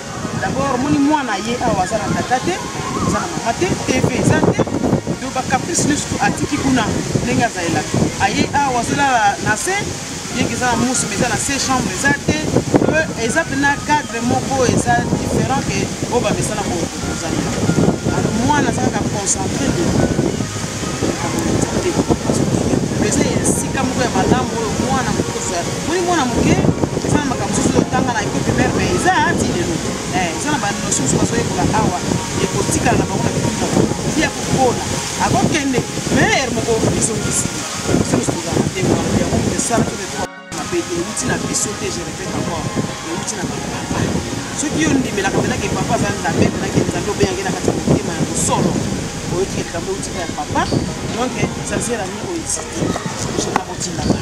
d'abord moni mwana ye awa za na tatate za na mamate TV zate do ba caprice nisu atiki kuna ndenge azalela aye awa zela na se yenge za musu meza na se chambre zate eza pena cadre moko eza différent que oba mesana ko zalela alors mwana za ka concentrer de eza esika moko ya malamu oyo mwana mokosa moni mwana moke eza na makambo mosusu otanga na ekope mare me eza ati lelo eza na banotion mosusu bazoyekola awa ekotikala na bango na bikuna ti ya kokola akokende mere moko ezongisi mosusu tozala te mwana yango esala mapete euti na biso te je répète encore euti na bapapa soki yo ndimelaka mpenake papa aza nzambe mpenake nzambe obenyange na kati ya motema ya mosolo oyoki likambo eutika ya papa donc ça sert à rien oexiste je na kotindaka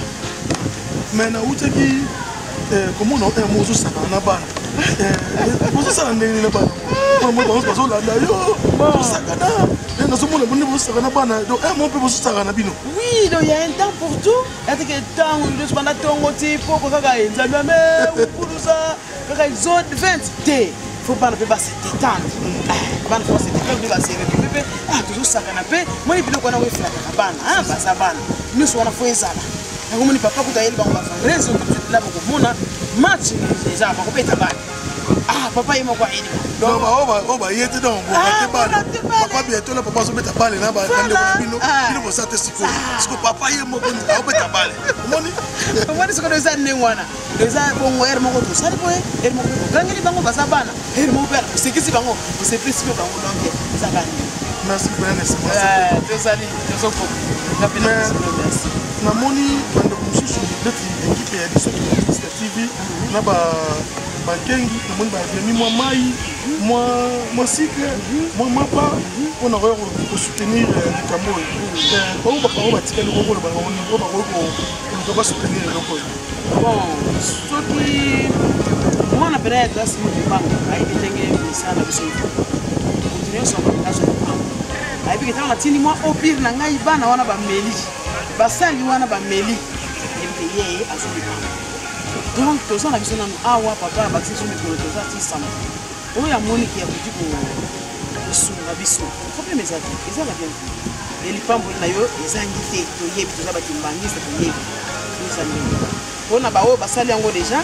mais na utaki komona mozosaka na bana mozosala ndenge na bana bazolanda yo bozosakana nazomona bone bozosakana bana donc mo mpe bozosakana bino
oui donc il y a un temps pour tout atike ntango ndosibanda tongo ti poko kaka enzambe ame ukulusa kaka zone 20 te faut bana mpe base détendre bana fo se détendre mpe base repepe tozosakana mpe moni biloko wana koefilakaka bana baza bana nyonso wana fo ezala yango moni papa kuta yeli bango bafandrese la bakomona match eza bakobeta bana papa ye moko ayeli
donc o baye te donc bokate bana papa bientôt la papa azobeta bale na bandeko na bino bino bosa te siko papa ye moko aobeta bale
omoni sikoyo eza ndenge wana eza bongo ere moko tosali boye ere moko okangeli bango baza bana ere moko mpe osekisi bango osepesi mpe bango donc ezaka nini
merci
tozali tozokoko merci
namoni bandeko mosusu neti ekipe ya biso ya TV na bakengi namoni baveni mwa mai mwa cycle mwa mapa mpona koya kosoutenir likambo oyo bango bakango batikali kokolo bango bakoki basoutenir eloko oyo
bon soki mwana pena ya klasi mokibango ayebi ndenge misala biso continue sonkokazo ya bango ayebi ketanga natindi mwa opire na ngai bana wana bameli basali wana bameli yebike ye azoli bango donc toza na biso nanu awa papa bakisi biso mikolo toza tisama oyo amoniki ya koki kosunga biso problème eza te ezala bien elipambo na yo ezangi te toyebi toza batimbangiste toyebi toza ndenge mpona baoyo basali yango deja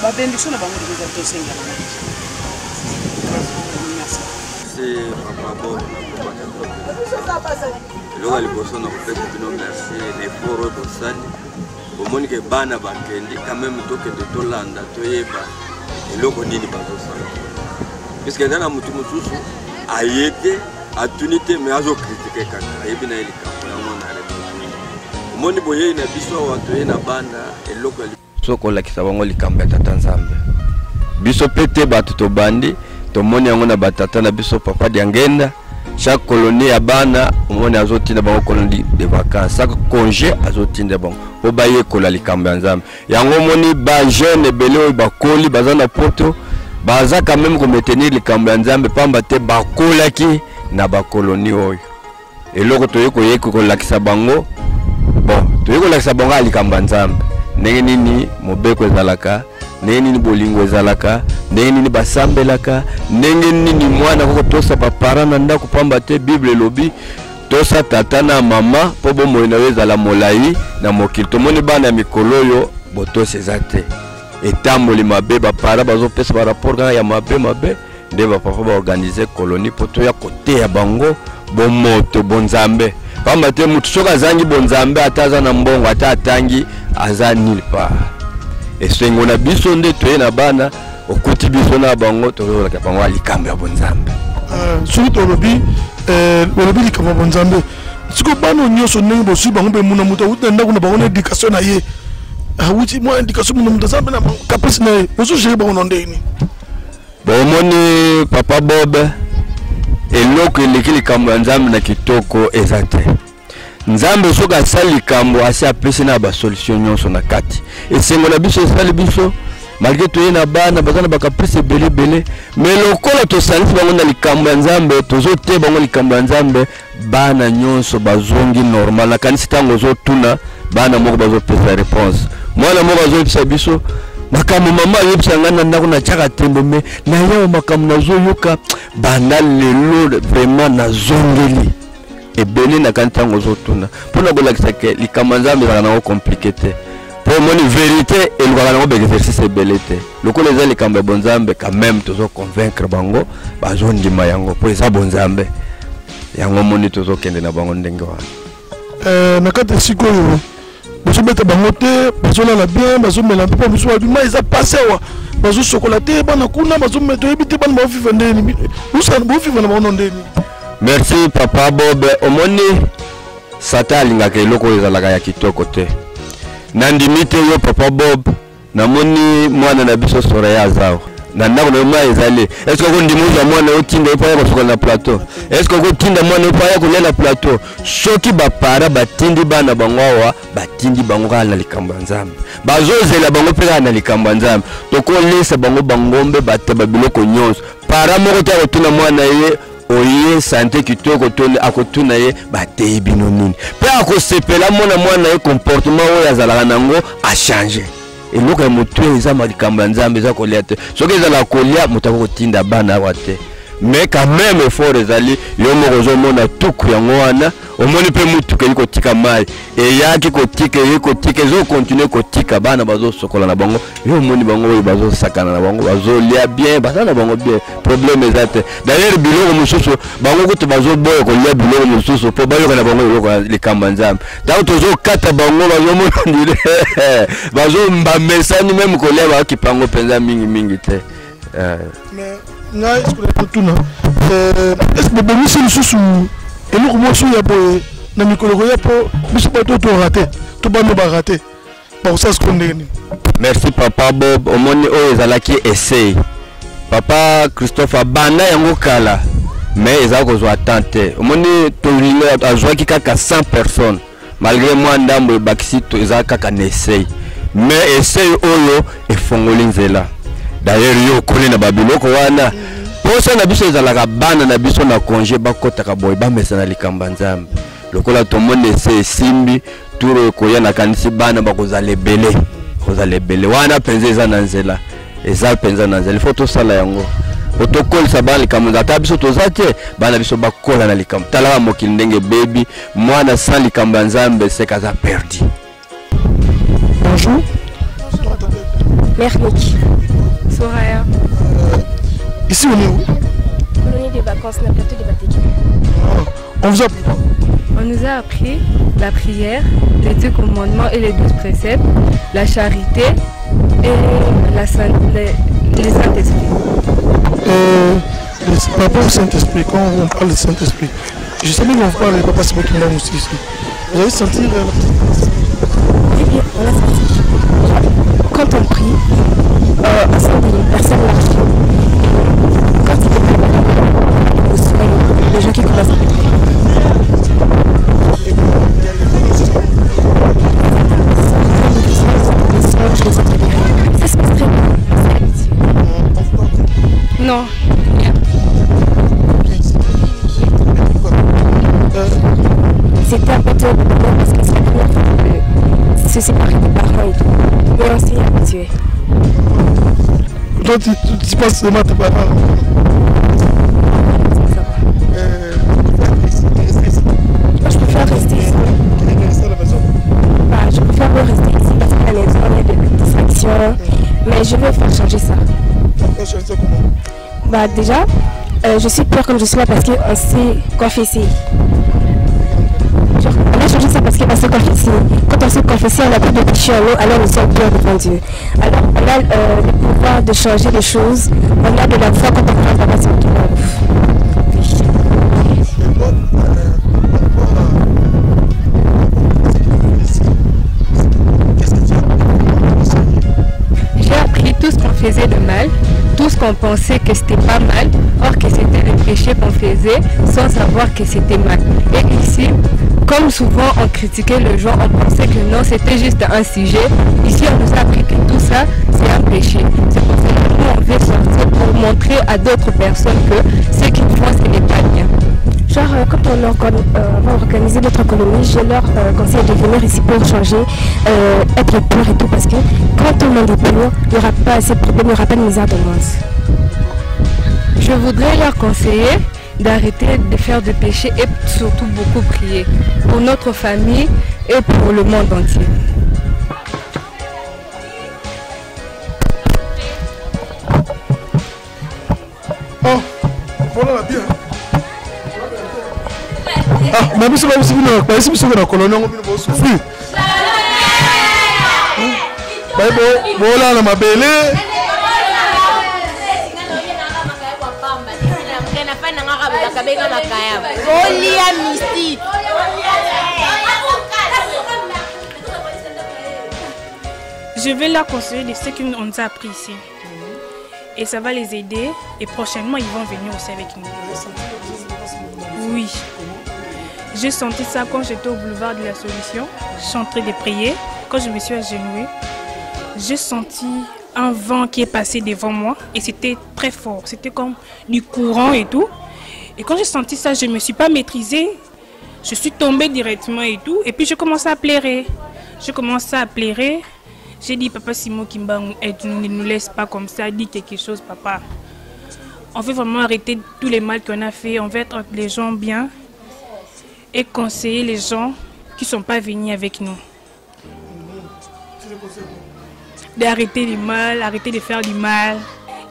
babendiction na bango deja tosengela
eloko ya liboso na kopesa bino merci effort oyo bosali bomoni ke bana bakendi quand même tokende tolanda toyeba eloko nini bazosala puiske eza na motu mosusu aye te atuni te me azokritike kaka ayebi na ye likambo yango na repoini omoni boyei na biso awa toye na bana eloko ya
soko olakisa bango likambo ya tata nzambe biso mpe te bato tobandi tomoni yango na batata na biso papa diangenda chaque colonie ya bana omoni azotinda bango colonie de vacances chaque congé azotinda bango po bayekola likambo ya nzambe yango omoni bajeune ebele oyo bakoli baza na poto baza quand même kometenir likambo ya nzambe pamba te bakolaki na bakolonie oyo eloko toye koyeka kolakisa bango bon toye kolakisa bango alikambo nzambe ndenge nini mobeko ezalaka ndenge nini bolingo ezalaka ndenge nini basambelaka ndenge nini mwana koko tosa papara na ndako pamba te bible elobi tosa tata na mama po bomoi na yo ezala molai na mokili tomoni bana ya mikolo oyo botosa eza te etamboli mabe bapara bazopesa barapport kaka ya mabe nde bapapa baorganize koloni po toya koteya bango bomoto bonzambe pamba te mutu soki azangi bonzambe ata aza na mbongo ata atangi aza nulle part esengo na biso nde toye na bana okuti biso na bango tozolaka bango alikambo ya bonzambe
soki tolobi likambo ya bonzambe siko bana nyonso ndenge bosui bango mpe muna moto awuti na ndako na bango na éducation na ye awuti mwa éducation muna moto aza mpe na kapasi na ye bozogere bango na ndeni
bomoni papa Bob eloko eleki likambo ya nzambe na kitoko eza te nzambe soki asali likambo asi apesi na basolution nyonso na kati esengo na biso esali biso malgré toye na bana baza na bakaprisi ebele me lokola tosalisi bango na likambo ya nzambe tozote bango likambo ya nzambe bana nyonso bazongi normal nakanisi ntango ozotuna bana moko bazopesa réponse mwana moko azoyebisa biso makambo mama ayebisa ngai na ndako natiaka tembe me na yawa makambo nazoyoka banda lelo vraiment nazongeli ebele nakani ntango ozotuna mpona kolakisa ke likambo ya nzambe ezalaka nango komplike te mpo omoni vérité elukaka nango baexercice ebele te lokola eza likambo ya bonzambe quand même tozoconvaincre bango bazondima yango mpo eza bonzambe yango moni tozokende na bango ndenge wana
na kati esika oyo bazobeta bango te bazolala bien bazomela mpe po biso babima eza pase awa bazosokola te bana kuna bazometa oyebi te bana baoviva ndeni boviva na bango ndeni.
Merci papa Bob omoni sata alingaka eloko oyo ezalaka ya kitoko te nandimi te yo papa Bob namoni mwana na biso Soraya azawa na ndako na mwa ezali est-ce que kondimuza mwana otinda epaya kosokola na plateau est-ce que kotinda mwana epaya kolela plateau soki bapara batindi bana bango awa batindi bango kaka na likambo ya nzambe bazozela bango mpe kaka na likambo ya nzambe tokolesa bango bangombe bateba biloko nyonso para moko te akotuna mwana ye oye sante kitoko tone akotuna ye batei bino nini mpe akosepela mwana ye comportement oyo azalaka nango achange eloko ya motu eza malikambo ya nzambe eza kolia te soki ezala kolia moto akotinda bana awa te mais quand même effort ezali yo moko ozomona tuku yango wana omoni mpe mutuka eli kotika mai eyaki kotika eyi kotika ezokontinue kotika bana bazosokola na bango yo omoni bango oyo bazosakana na bango bazolia bien baza na bango bien problème eza te d'ailleurs biloko mosusu bango kutu bazoboya kolia biloko mosusu mpo bayoka na bango eloko ya likambo ya nzambe ntango tozokata bango bazomona ndire bazombamesani meme kolia baokipango mpenza mingi te
ngai tuna est-ce que bomisi lisusu eloko mosusu ya boye na mikolo ya po biso bato torate to bano barate bakosala siko ndeni.
Merci papa Bob omoni oyo ezalaki essai papa Christophe abanda yango kala mais ezala kozwa attente te omoni tolinga azwaki kaka 100 personnes malgré moi ndambo ebakisi ezala kaka na essai mais essai oyo efongoli nzela d'ailleurs yo kone na babiloko wana posa na biso ezalaka bana na biso na congé bakotaka boye bamesa na likambo nzambe lokola tomone ese esimbi turo ekoya na kanisi bana bakozala ebele wana mpenza eza na nzela ifo tosala yango po tokolisa bana likambo nzambe ata biso toza te bana biso bakola na likambo talaka mokili ndenge bebi mwana sans likambo ya nzambe seka aza perdi.
Bonjour.
Mernick. Soraya.
Ici on est où?
Colonie des vacances, la plateau des Batéki.
On
nous a appris la prière, les 2 commandements et les 12 préceptes, la charité et les Saint-Esprit.
Par rapport au Saint-Esprit, quand on parle du Saint-Esprit, je savais qu'on parle de Papa Simon qui m'a aussi ici. Vous avez senti
Eh bien, on a senti. Quand on prie, ensemble, personne ne marche. Quand il est au soleil, les gens qui commencent à prier. Ça se passe très bien. Non. se séparer des parents et tout. Mais on s'est habitué.
Donc tu passes seulement tes parents.
Je préfère rester ici. Je préfère rester ici parce qu'à la maison il y a de distractions. Mais je veux faire changer ça. Déjà, je suis pure comme je suis là parce qu'on s'est confessé. On a changé ça parce qu'on s'est confessé. Quand on s'est confessé, on n'a plus de péché en nous, alors nous sommes purs devant Dieu. Alors on a le pouvoir de changer les choses. On a de la foi quand on prend la base de
J'ai appris tout ce qu'on faisait de mal, tout ce qu'on pensait que c'était pas mal, or que c'était le péché qu'on faisait sans savoir que c'était mal. Et ici, comme souvent on critiquait le genre, on pensait que non, c'était juste un sujet. Ici, on nous a appris que tout ça, c'est un péché. C'est pour ça que nous, on veut sortir pour montrer à d'autres personnes que ce qu'ils font, ce n'est pas bien.
Genre, quand on va organiser notre colonie, je leur conseille de venir ici pour changer, être pur et tout, parce que quand tout le monde est pur, il n'y aura pas assez de problèmes, il n'y aura pas de misère de moins.
Je voudrais leur conseiller d'arrêter de faire de péché et surtout beaucoup prier pour notre famille et pour le monde entier.
Oh, voilà bien. Ah, mais vous savez, vous avez la colonie, vous souffrir. Voilà, la mabelle.
Je vais leur conseiller de ce qu'on nous a appris ici. Et ça va les aider. Et prochainement, ils vont venir aussi avec nous. Oui. J'ai senti ça quand j'étais au boulevard de la Solution. Je suis en train de prier. Quand je me suis agenouillée, j'ai senti un vent qui est passé devant moi. Et c'était très fort. C'était comme du courant et tout. Et quand j'ai senti ça, je ne me suis pas maîtrisée. Je suis tombée directement et tout. Et puis, je commençais à pleurer. J'ai dit, Papa Simon Kimbangu, ne nous laisse pas comme ça. Dis quelque chose, papa. On veut vraiment arrêter tous les mal qu'on a fait. On veut être entre les gens bien. Et conseiller les gens qui ne sont pas venus avec nous. D'arrêter le mal, arrêter de faire du mal.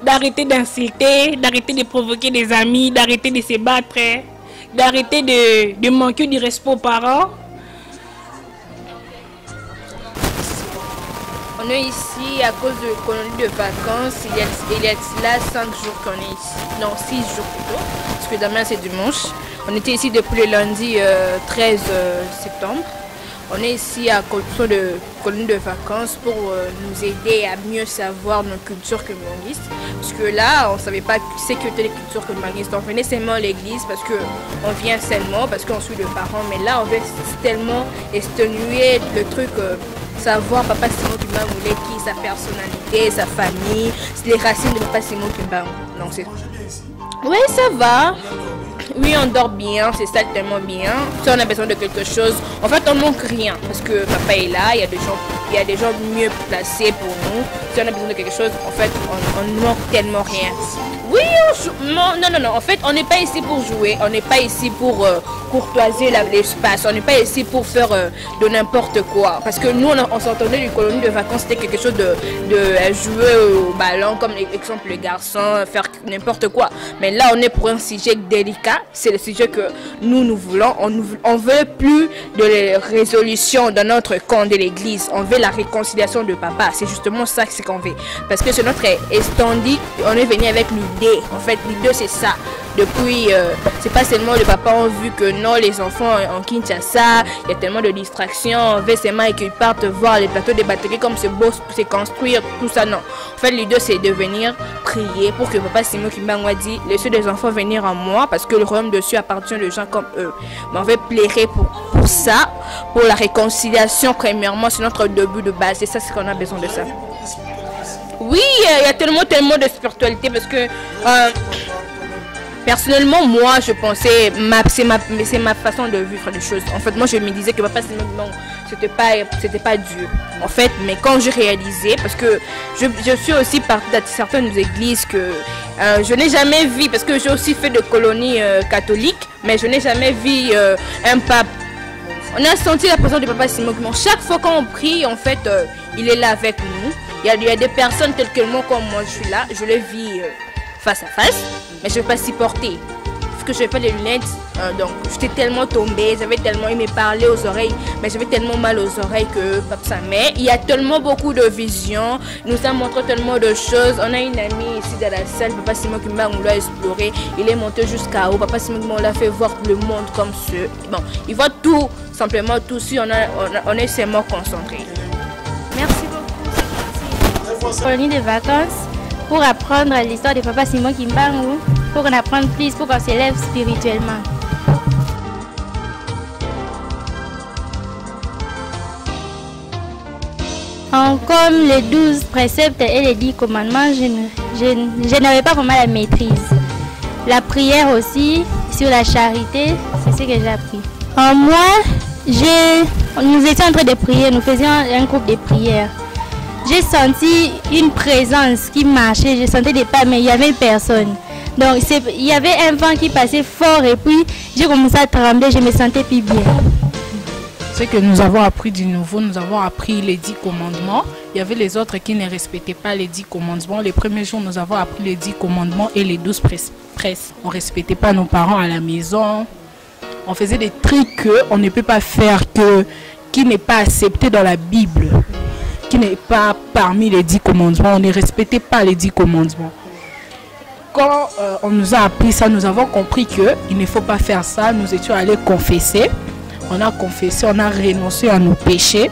D'arrêter d'insulter, d'arrêter de provoquer des amis, d'arrêter de se battre, d'arrêter de manquer du respect aux parents.
On est ici à cause de colonie de vacances. Il y a là 5 jours qu'on est ici. Non, 6 jours plutôt. Parce que demain c'est dimanche. On était ici depuis le lundi 13 septembre. On est ici à cause de colonie de vacances pour nous aider à mieux savoir nos cultures communistes. Parce que là, on ne savait pas ce qu'étaient les cultures communistes. On venait seulement à l'église parce qu'on vient seulement, parce qu'on suit les parents. Mais là, on veut tellement exténuer le truc, savoir Papa Simon Kimbangu, qui, sa personnalité, sa famille, les racines de Papa Simon Kimbangu. Donc c'est... Oui, ça va. Oui, on dort bien, c'est ça tellement bien. Si on a besoin de quelque chose, en fait on manque rien parce que papa est là, il y a des gens mieux placés pour nous. Si on a besoin de quelque chose, en fait on manque tellement rien. Oui, non, en fait on n'est pas ici pour jouer, on n'est pas ici pour courtoiser l'espace, on n'est pas ici pour faire de n'importe quoi. Parce que nous on s'entendait du colonie de vacances, c'était quelque chose de jouer au ballon, comme exemple les garçons, faire n'importe quoi. Mais là on est pour un sujet délicat, c'est le sujet que nous voulons. On veut plus de résolution dans notre camp de l'église, on veut la réconciliation de papa, c'est justement ça qu'on veut. Parce que c'est notre estendit, on est venu avec l'idée, en fait l'idée c'est ça. Depuis, c'est pas seulement les papas ont vu que non, les enfants en Kinshasa, il y a tellement de distractions, on veut seulement qu'ils partent voir les plateaux de batterie comme c'est beau, c'est construire, tout ça, non. En fait, l'idée c'est de venir prier pour que Papa Simon Kimbangu a dit, laissez les enfants venir à moi parce que le royaume de Dieu appartient aux gens comme eux. Mais on veut plairer pour ça, pour la réconciliation premièrement, c'est notre début de base, c'est ça ce qu'on a besoin de ça. Oui, il y a tellement de spiritualité parce que Personnellement, moi, je pensais, c'est ma façon de vivre les choses. En fait, moi, je me disais que Papa Simon Kimbangu, c'était pas Dieu. En fait, mais quand j'ai réalisé, parce que je suis aussi partie de certaines églises que je n'ai jamais vu, parce que j'ai aussi fait de colonies catholiques, mais je n'ai jamais vu un pape. On a senti la présence du Papa Simon Kimbangu. Chaque fois qu'on prie, en fait, il est là avec nous. Il y a des personnes telles que moi, comme moi, je suis là, je les vis face à face, mais je ne vais pas supporter. Parce que je n'avais pas les lunettes, donc j'étais tellement tombée, il me parlait aux oreilles, mais j'avais tellement mal aux oreilles que Papa Samé. Il y a tellement beaucoup de visions, il nous a montré tellement de choses. On a une amie ici dans la salle, Papa Simon Kimbangu, on l'a exploré, il est monté jusqu'à haut. Papa Simon Kimbangu l'a fait voir le monde comme ce. Bon, il voit tout, simplement tout, si on est seulement concentré.
Merci beaucoup. Colonie de vacances pour apprendre l'histoire de Papa Simon Kimbangu, pour en apprendre plus, pour qu'on s'élève spirituellement. Comme les 12 préceptes et les 10 commandements, je n'avais pas vraiment la maîtrise. La prière aussi, sur la charité, c'est ce que j'ai appris. Nous étions en train de prier, nous faisions un groupe de prière. J'ai senti une présence qui marchait, je sentais des pas, mais il n'y avait personne. Donc il y avait un vent qui passait fort et puis j'ai commencé à trembler, je me sentais plus bien.
Ce que nous avons appris du nouveau, nous avons appris les 10 commandements. Il y avait les autres qui ne respectaient pas les 10 commandements. Les premiers jours, nous avons appris les 10 commandements et les 12 presses. On ne respectait pas nos parents à la maison. On faisait des trucs qu'on ne peut pas faire, qui n'est pas accepté dans la Bible, qui n'est pas parmi les 10 commandements. On ne respectait pas les 10 commandements. Quand on nous a appris ça, nous avons compris qu'il ne faut pas faire ça. Nous étions allés confesser. On a confessé, on a renoncé à nos péchés.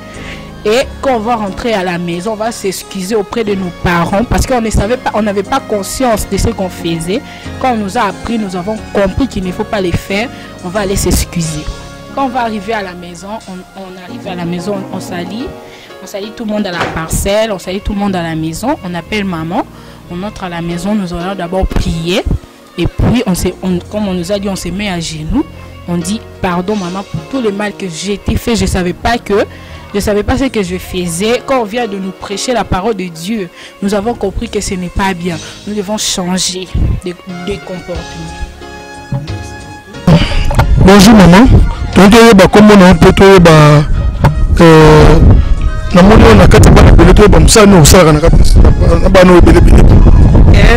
Et quand on va rentrer à la maison, on va s'excuser auprès de nos parents parce qu'on ne savait pas, on n'avait pas conscience de ce qu'on faisait. Quand on nous a appris, nous avons compris qu'il ne faut pas les faire. On va aller s'excuser. Quand on va arriver à la maison, on arrive à la maison, on salit. On salit tout le monde à la parcelle, on salit tout le monde à la maison. On appelle maman. On entre à la maison, nous allons d'abord prier. Et puis, comme on nous a dit, on se met à genoux. On dit pardon maman pour tout le mal que j'ai été fait. Je ne savais pas ce que je faisais. Quand on vient de nous prêcher la parole de Dieu, nous avons compris que ce n'est pas bien. Nous devons changer de comportement.
Bonjour maman.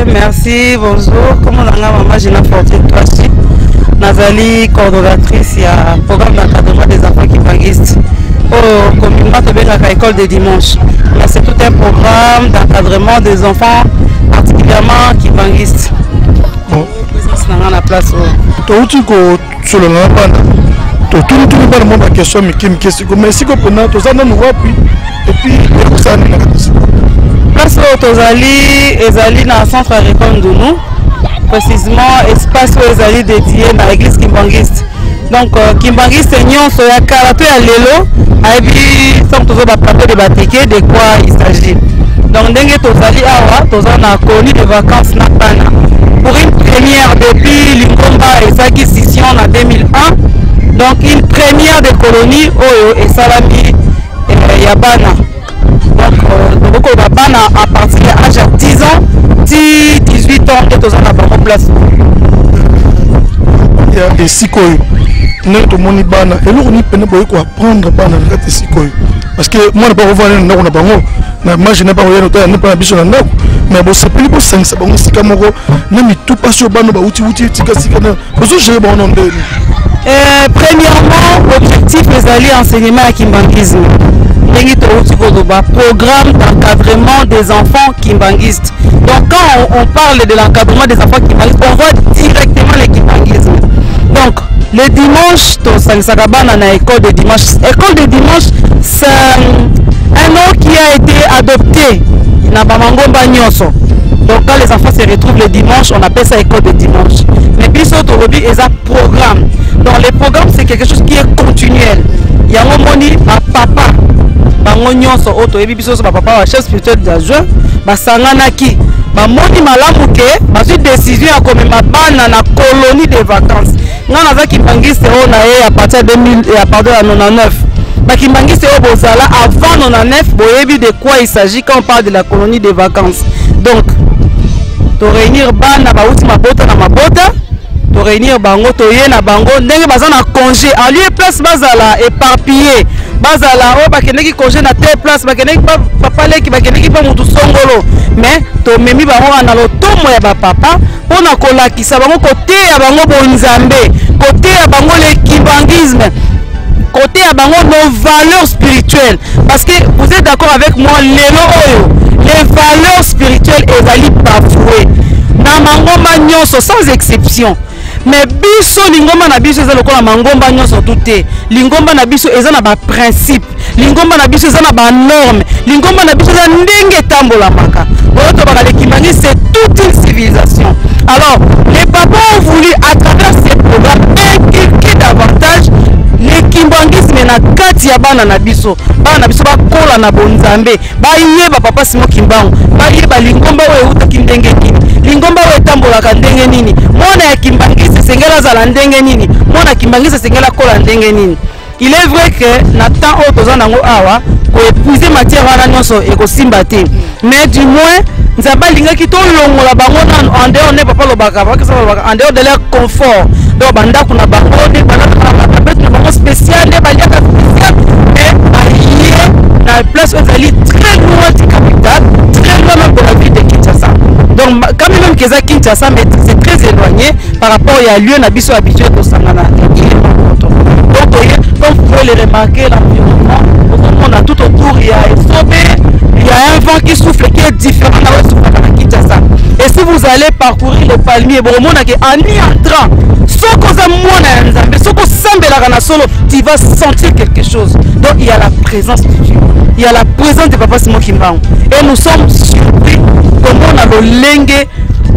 Merci, bonjour. Comment on a maman, je n'ai pas aussi. Nazali, coordonnatrice, il y a un programme d'encadrement des enfants kimbanguistes au communément de l'école de dimanche. Mais c'est tout un programme d'encadrement des enfants, particulièrement kimbanguistes.
Bon.
C'est la place. Place Tozali dans le centre agricole de nous, précisément espace où Ezali dédié dans l'église kimbanguiste. Donc kimbanguiste nyonso ya karaté à lelo aibi sans toujours ba plateau de bateke de quoi il s'agit. Donc ndenge Tozali awa tozana na colonie de vacances na pana pour une première depuis Lingomba et sa décision en 2001. Donc une première de colonie oyo et salami Yabana. Donc Yabana à partir de l'âge de 10 ans, 18 ans et tous en avons place.
Il y a des sikoy. Nous avons bana et nous peine pour apprendre bana de sikoy. Parce que moi je pas revoir na bango. Na moi je n'ai pas rien autant ne pas biso na ndako. Mais bon c'est plus pour 5 bango sika moko na mi tout pas sur bana ba uti tika sika na. Parce que j'ai bon nom de
premièrement, l'objectif est d'aller enseignement à kimbanguisme. Programme d'encadrement des enfants kimbanguistes. Donc quand on parle de l'encadrement des enfants kimbanguistes, on voit directement les kimbanguismes. Donc le dimanche, dans l'école de dimanche. École de dimanche, c'est un nom qui a été adopté dans Bamangomba Nyonso. Donc quand les enfants se retrouvent le dimanche, on appelle ça école de dimanche. Mais puis aujourd'hui, il y a un programme. Donc les programmes, c'est quelque chose qui est continuel. Il y a un moment où papa, papa, chef spirituel d'adjoint, basanganaki, bamoni malamu ke bazwi décision ya komema bana na colonie de vacances nga naza kimbangiste oyo na ye à partir de 99 bakimbangiste oyo bozala avant 99 boyebi de quoi il s'agit quand on parle de la colonie de vacances. Donc to réunir bana bauti mabota na mabota, to réunir bango to ye na bango ndenge baza na congé en lieu place bazala éparpillé bazala o bakendeki congé na telle place bakendeki papa leki bakendeki pa mutu songolo mais to memi bango na lotomo ya ba papa pona kolakisa bango côté ya bango bonzambe côté ya bango le kibangisme côté ya bango nos valeurs spirituelles parce que vous êtes d'accord avec moi lelo oyo les valeurs spirituelles ezali bafoué na mangomba nyonso sans exception. Mais biso lingomba na biso eza lokola mangomba nyonso tuté lingomba na biso eza na ba principe lingomba na biso eza na ba norme lingomba na biso eza ndenge tambola maka oto bakale kimbangi c'est toute une civilisation. Alors les papas ont voulu à travers ces programmes inculquer davantage le kimbangisme na kati ya bana na biso bakola na bonzambe bayeba papa Simon Kimbangu bayeba lingomba oyo euta ndenge nini lingomba oyo etambolaka ndenge nini mwana ya kimbangisi sengela zala ndenge nini mwana kimbangisi sengela kola ndenge nini. Il est vrai que na temps oyo toza nango awa koépuiser matière wana nyonso ekosimba te mais du moins nzamba lingaki tolongola bango en dehors ne papa lobaka en dehors de leur confort donc bandako na bango ne banaka na bango spécial ne baliaka spécial mais alie na place ezali très loin du capital très loin même de la ville de Kinshasa. Donc quand même que ça Kinshasa mais c'est très éloigné par rapport à lieu na biso habitué de sangana donc vous pouvez le remarquer l'environnement on a tout autour il y a un vent qui souffle qui est différent de Kinshasa. Et si vous allez parcourir le palmier bon on a que en y entrant tu vas sentir quelque chose. Donc il y a la présence de Dieu, il y a la présence de Papa Simon Kimbangu et nous sommes surpris comment on a le lengue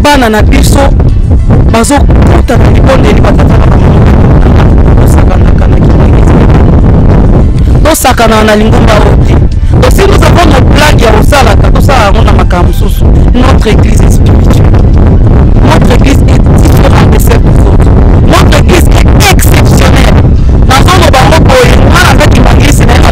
banana biso bazo kota na liponde ni batata na sakana na lingomba oti. Donc si nous avons nos blagues ya osala ka ça on a makamususu notre église est spirituelle. Notre église est différente de celle des autres. Notre église est exceptionnelle. Dans son bango boye on a fait l'église na na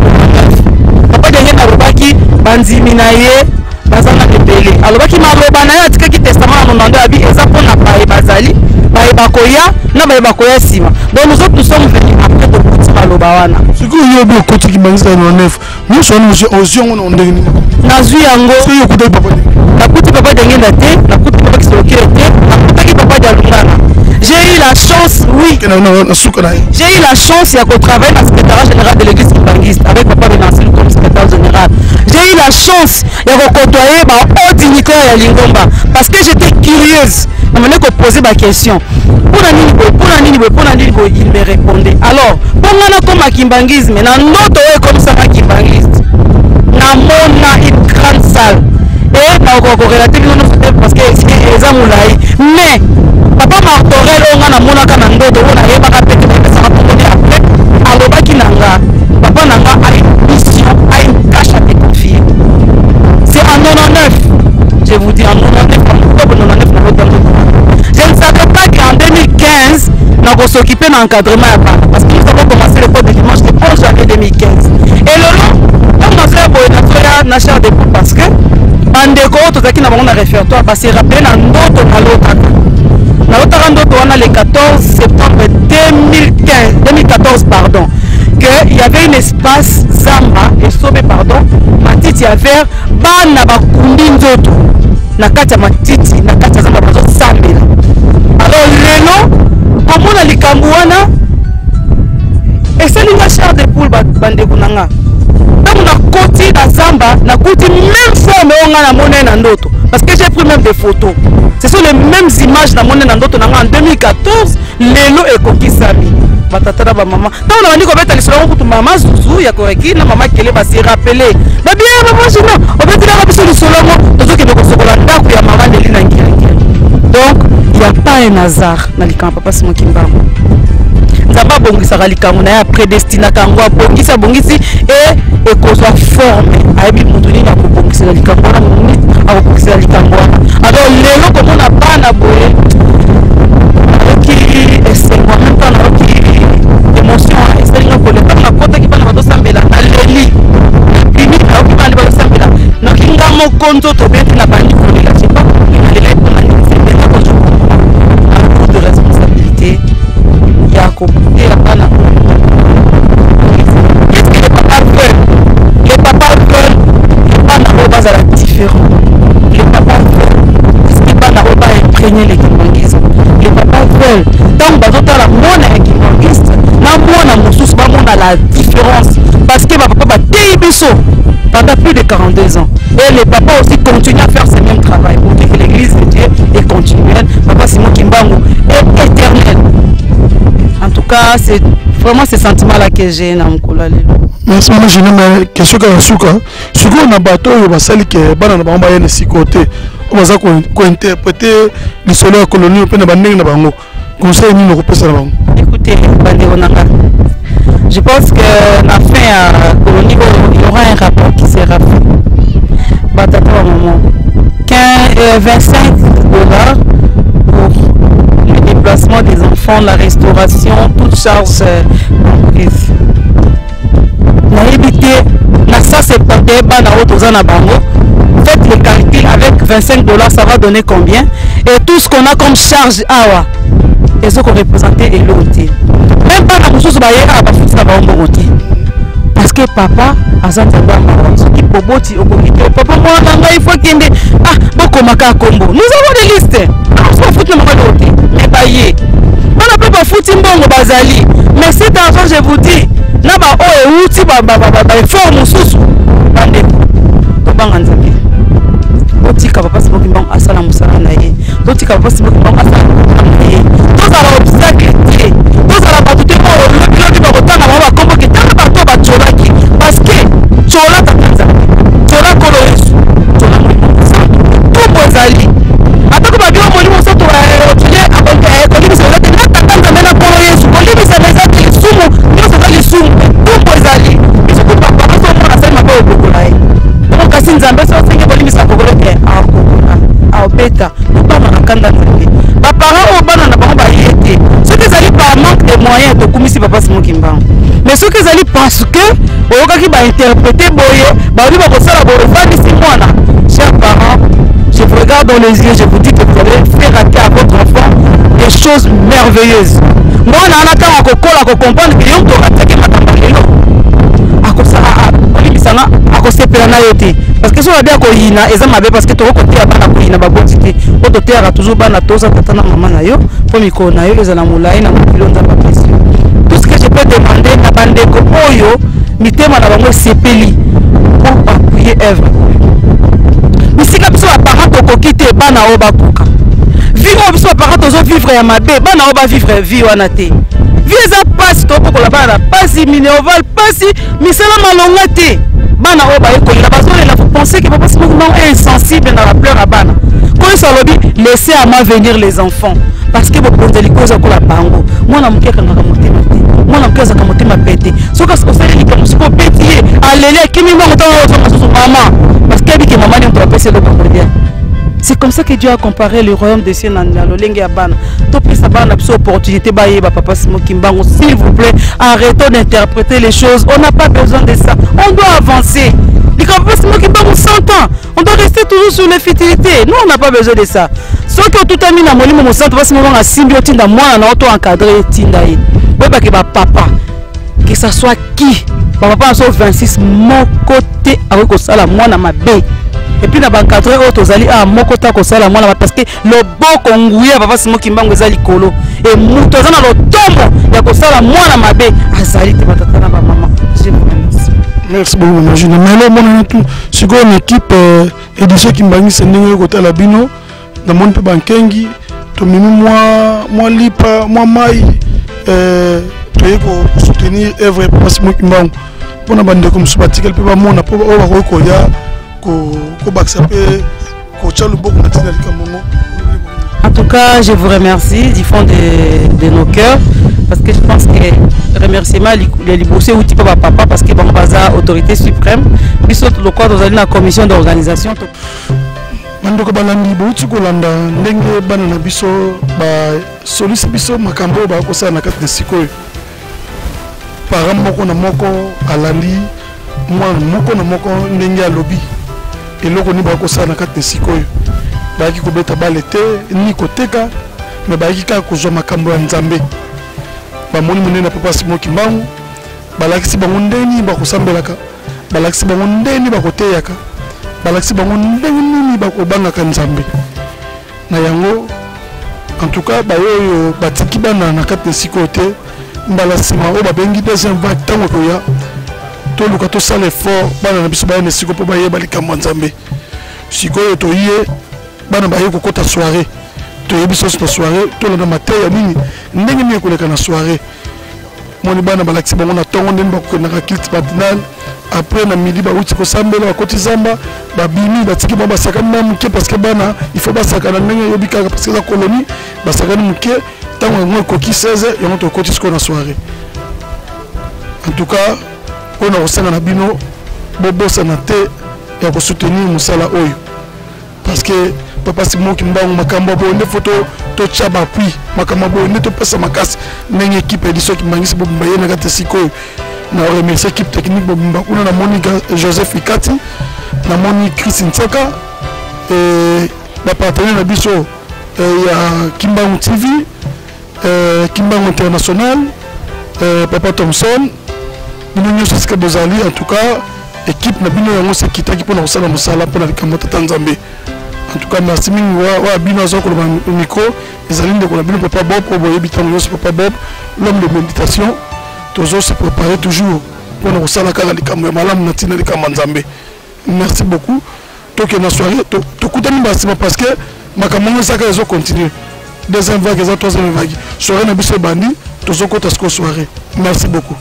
papa de na robaki banzimi na ye bazana lebele alobaki maloba na ye atikaki testament na ndo abi eza pona paye bazali paye bakoya na baye bakoya sima. Donc nous autres nous sommes venus après de petit maloba wana
ce que yo bo côté qui bangisa na neuf nous sommes ozion on ndenge
na zui yango
c'est yo kutai papa
na kuti papa dengenda te na kuti papa kisolokile te na kuti papa jalungana. J'ai eu la chance, oui. J'ai eu la chance de travailler dans le secrétariat général de l'église kimbangiste avec papa Benancil comme secrétaire général. J'ai eu la chance de côtoyer les hauts dignitaires à Lingomba parce que j'étais curieuse. Je me posais ma question. Pour il me répondait. Alors, pour moi, comme à kimbangisme, dans notre comme ça à kimbangiste, dans une grande salle. Et pas relatif parce que c'est ça mais papa Martorel on a monaka na ndoto on a yeba ka pete pesa ka pokoni après alobaki nanga papa nanga a une mission a une tâche à te confier. C'est en 99 je vous dis en 99 en octobre 99 je ne savais pas qu'en 2015 on va s'occuper de l'encadrement parce que nous avons commencé le cours de dimanche le 11 janvier 2015 et le long comme on fait pour na chair de poule parce que bandeko tozaki na bango na référtoire parce que rappelé na ndoto na lotaka on a le 14 septembre 2014 pardon, qu'il y avait un espace Zamba et Sobe pardon, matiti à faire, bana bakundi nzoto, na kata matiti, na kata Zamba bazo sambela. Alors lelo, comme on a les kambouana, et c'est une chair de poule bande kunanga. Donc on a côté na Zamba, na côté même forme on a la monnaie na ndoto, parce que j'ai pris même des photos. Ce sont les mêmes images dans mon en 2014. Lelo et Kokisami. Batata ba maman. Quand on a dit qu'on va aller sur la route, maman Zouzou, ya Koreki, na maman Kele va se rappeler. Mais bien, maman, je non. On va dire la sur le solon. Tout ce qui est au Sokolanda, il y a maman de l'Ina. Donc, il n'y a pas un hasard dans le camp Papa Simon Kimbangu. nzamba bongisaka likambo na ya prédestina kango bongisi et ekozwa forme ayebi mutu nini akobongisela likambo wana nini akobongisela likambo wana. Alors lelo komona bana boye qui esengo en même temps nayoki émotion eselinga koleka nakotaki bana batosambela na leli bimi nayoki bana batosambela noki nga moko nzoto beti na bandi kolela jepa kolela mpona nisepena kozokomona na beaucoup de responsabilité ya kobutela bana. Qu'est-ce que les papas veulent? Les papas veulent bana oyo bazala différent. Les papas veulent est-ce que bana oyo baimprégner les kimbangisme. Les papas veulent tant bazotala mwana ya kimbangiste na mwana mosusu bamona la différence parce que bapapa bateyi biso pendant plus de 42 ans et les papas aussi continuent à faire ce même travail pour dire que l'église de Dieu est continuelle. Papa Simon Kimbangu est éternel. En tout cas, c'est vraiment ce sentiment-là que j'ai dans mon colère.
Merci, moi j'ai une question que je on a bateau, on va salir que bana na bamba yene si côté, on va ça interpréter l'histoire de la colonie au pays na bango. Conseil ni nous repose na bango.
Écoutez, bande onanga. Je pense que la fin à la colonie il y aura un rapport qui sera fait. Batata maman. 25 $ pour le déplacement des enfants, la restauration, toute charge comprise. Na évité, na ça c'est pas des bana autozana bango. Faites les calculs avec 25 $, ça va donner combien? Et tout ce qu'on a comme charge awa, et ce qu'on représentait est l'autre. Même pas la chose baïra va foutre ça va parce que papa a ça qui poboti au papa moi il faut qu'il beaucoup maka combo. Nous avons des listes. On se fout le côté. Mais baïé. On n'a pas foutu mbongo bazali. Mais cet argent je vous dis, na ba o e uti ba forme susu. Bande. To banganzabi. Otika papa simoki mbongo asala musala na ye. Otika papa simoki mbongo asala na ye. Tous ala obstacle. Tous ala batute mo le pilote ba kotanga ba kombo ki tanga ba to ba tsolaki parce que tsola tatanza. Tsola kolo yesu. Tsola mo to bozali. Atako ba bio mo ni mo so to otile abonde ko ni so lete na tatanza mena kolo yesu. Ko libi sa meza ki sumu, ni so kali sumu. To bozali. Biso ko papa so mo na sema ba obokola e. Ko kasi nzambe so senge ko libi sa ko lete a obokola. A obeta. Ko ba na kanda nzambe. Ba parents o bana na bango ba yete. Ce que ça dit par manque de moyens de commissi papa Simon Kimbangu. Mais ce que ça dit parce que au qui va interpréter boye, ba lui va ça la boye va mwana. Chers parents, je vous regarde dans les yeux, je vous dis que vous allez faire à votre enfant des choses merveilleuses. Moi on a quand on kola ko comprendre que yom to attaquer matamba lelo. Akosa a akosepela na yote. Parce que si on a bien ko yina eza mabe parce que to côté ya bana ko yina ba botité. O to terra toujours bana toza tata na maman na yo, po miko na yo eza na mulai na mokilo nza ba précieux. Tout ce que je peux demander na bandeko oyo mitema na bango sepeli pour appuyer œuvre. Misika biso ba parents to kokite bana o ba kuka. Vivre biso ba parents to vivre ya mabe bana o ba vivre vie wana te. Vie eza passe to pokola bana passe minéoval passe misala malonga te. Bana o ba ekolela bazolela vous pensez que papa Simon est insensible dans la pleurs à bana. Quand il s'alobi laissez à moi venir les enfants parce que vous posez les causes à la bango. Moi na mukeka ngaka motema te. Moi na mukeka ngaka motema pete. Soka osali likamu siko pétier. Alele kimi mo motama so maman parce que biki maman ni on passer le cordial. C'est comme ça que Dieu a comparé le royaume des cieux dans le lenge ya bana. To pesa bana biso opportunité ba yeba papa Simon Kimbangu, s'il vous plaît, arrêtons d'interpréter les choses. On n'a pas besoin de ça. On doit avancer. Les papa Simon Kimbangu 100 ans. On doit rester toujours sur les futilités. Nous on n'a pas besoin de ça. Sauf que tout a mis na molimo mo santo papa Simon nga symbiote nda mwana na auto encadrer tinda yi. Ba ke ba papa que ça soit qui papa so 26 mon côté avec ko sala mwana mabe. Et puis na bankadre auto zali a moko ta ko sala mwana parce que le boko nguya papa Simon Kimbangu ezali kolo et muto zana lo tombo ya ko sala mwana mabe azali te batata na ba maman. Je vous remercie.
Merci beaucoup Majine. Mais là mon tout c'est une équipe édition Kimbangu c'est ndenge ko tala bino na mon pe bankengi to mimi moi lipa moi mai pour soutenir œuvre papa Simon Kimbangu. Pour na bande comme sabbatical pe ba mona po ba ko ya ko baksa pe ko chalu beaucoup na tina likamongo.
tout cas, je vous remercie du fond de nos cœurs parce que je pense que remerciement les liboussés ou type papa parce que bon baza autorité suprême puis surtout le corps dans la commission d'organisation.
Mandoko balandi bouti kolanda ndenge bana na biso ba solisi biso makambo ba kosa na kati na sikoyo. Para moko na moko alandi mwana moko na moko ndenge alobi eloko ni ba kosa na kati na sikoyo. Baki kobeta balete ni koteka me baki ka kozwa makambo ya Nzambe. Ba moni munene papa Simon Kimbangu balakisi bango ndeni ba kosambelaka balakisi bango ndeni ba koteyaka balakisi bango ndenge nini bakobangaka Nzambe na yango en tout cas bayoyo batiki bana na kati sikoyo te mbala nsima oyo babengi deuxième vague ntango koya toluka tosala effort bana na biso bayana sikoyo mpo bayeba likambo ya Nzambe sikoyo toye bana baye kokota soirée toyebi soso na soirée tolanda mateya nini ndenge nini ekoleka na soirée moni bana balakisi bango na ntongo ndeni bakokendaka kilte matinale après na midi bauti kosambela bakoti zamba babimi batiki bango basakani na moke parce que bana il faut basakana ndenge yobi kaka parce que la colonie basakani moke ntango yango ekoki 16 yango tokoti sikoyo na soirée en tout cas mpona kosanga na bino bobosana te ya kosoutenir mosala oyo parce que papa Simon Kimbangu makambo boye nde foto totya bapui makambo boye nde topesa makasi ndenge équipe édition Kimbangisi bobimba ye na kati sikoyo na remercier équipe technique bobimba kuna na moni Joseph Ikati na moni Chris Nsaka bapartenaire na biso ya Kimbangu TV Kimbangu International Papa Thompson bino nyonso sika bozali en tout cas équipe na bino yango sekitaki mpona kosala mosala mpona likambo tata Nzambe. En tout cas, merci mingi wa bino azo ko le micro ezali ndeko na bino papa Bob ko boyebi tango nyonso papa Bob l'homme de méditation toujours se préparer toujours pour kosala kala likambo ya malamu na tina likambo Nzambe. Merci beaucoup. Toke na soirée to kutani basima parce que makambo ngosaka ezo continuer. Deuxième vague et troisième vague. Soirée na biso bandi tozo kota sko soirée. Merci beaucoup.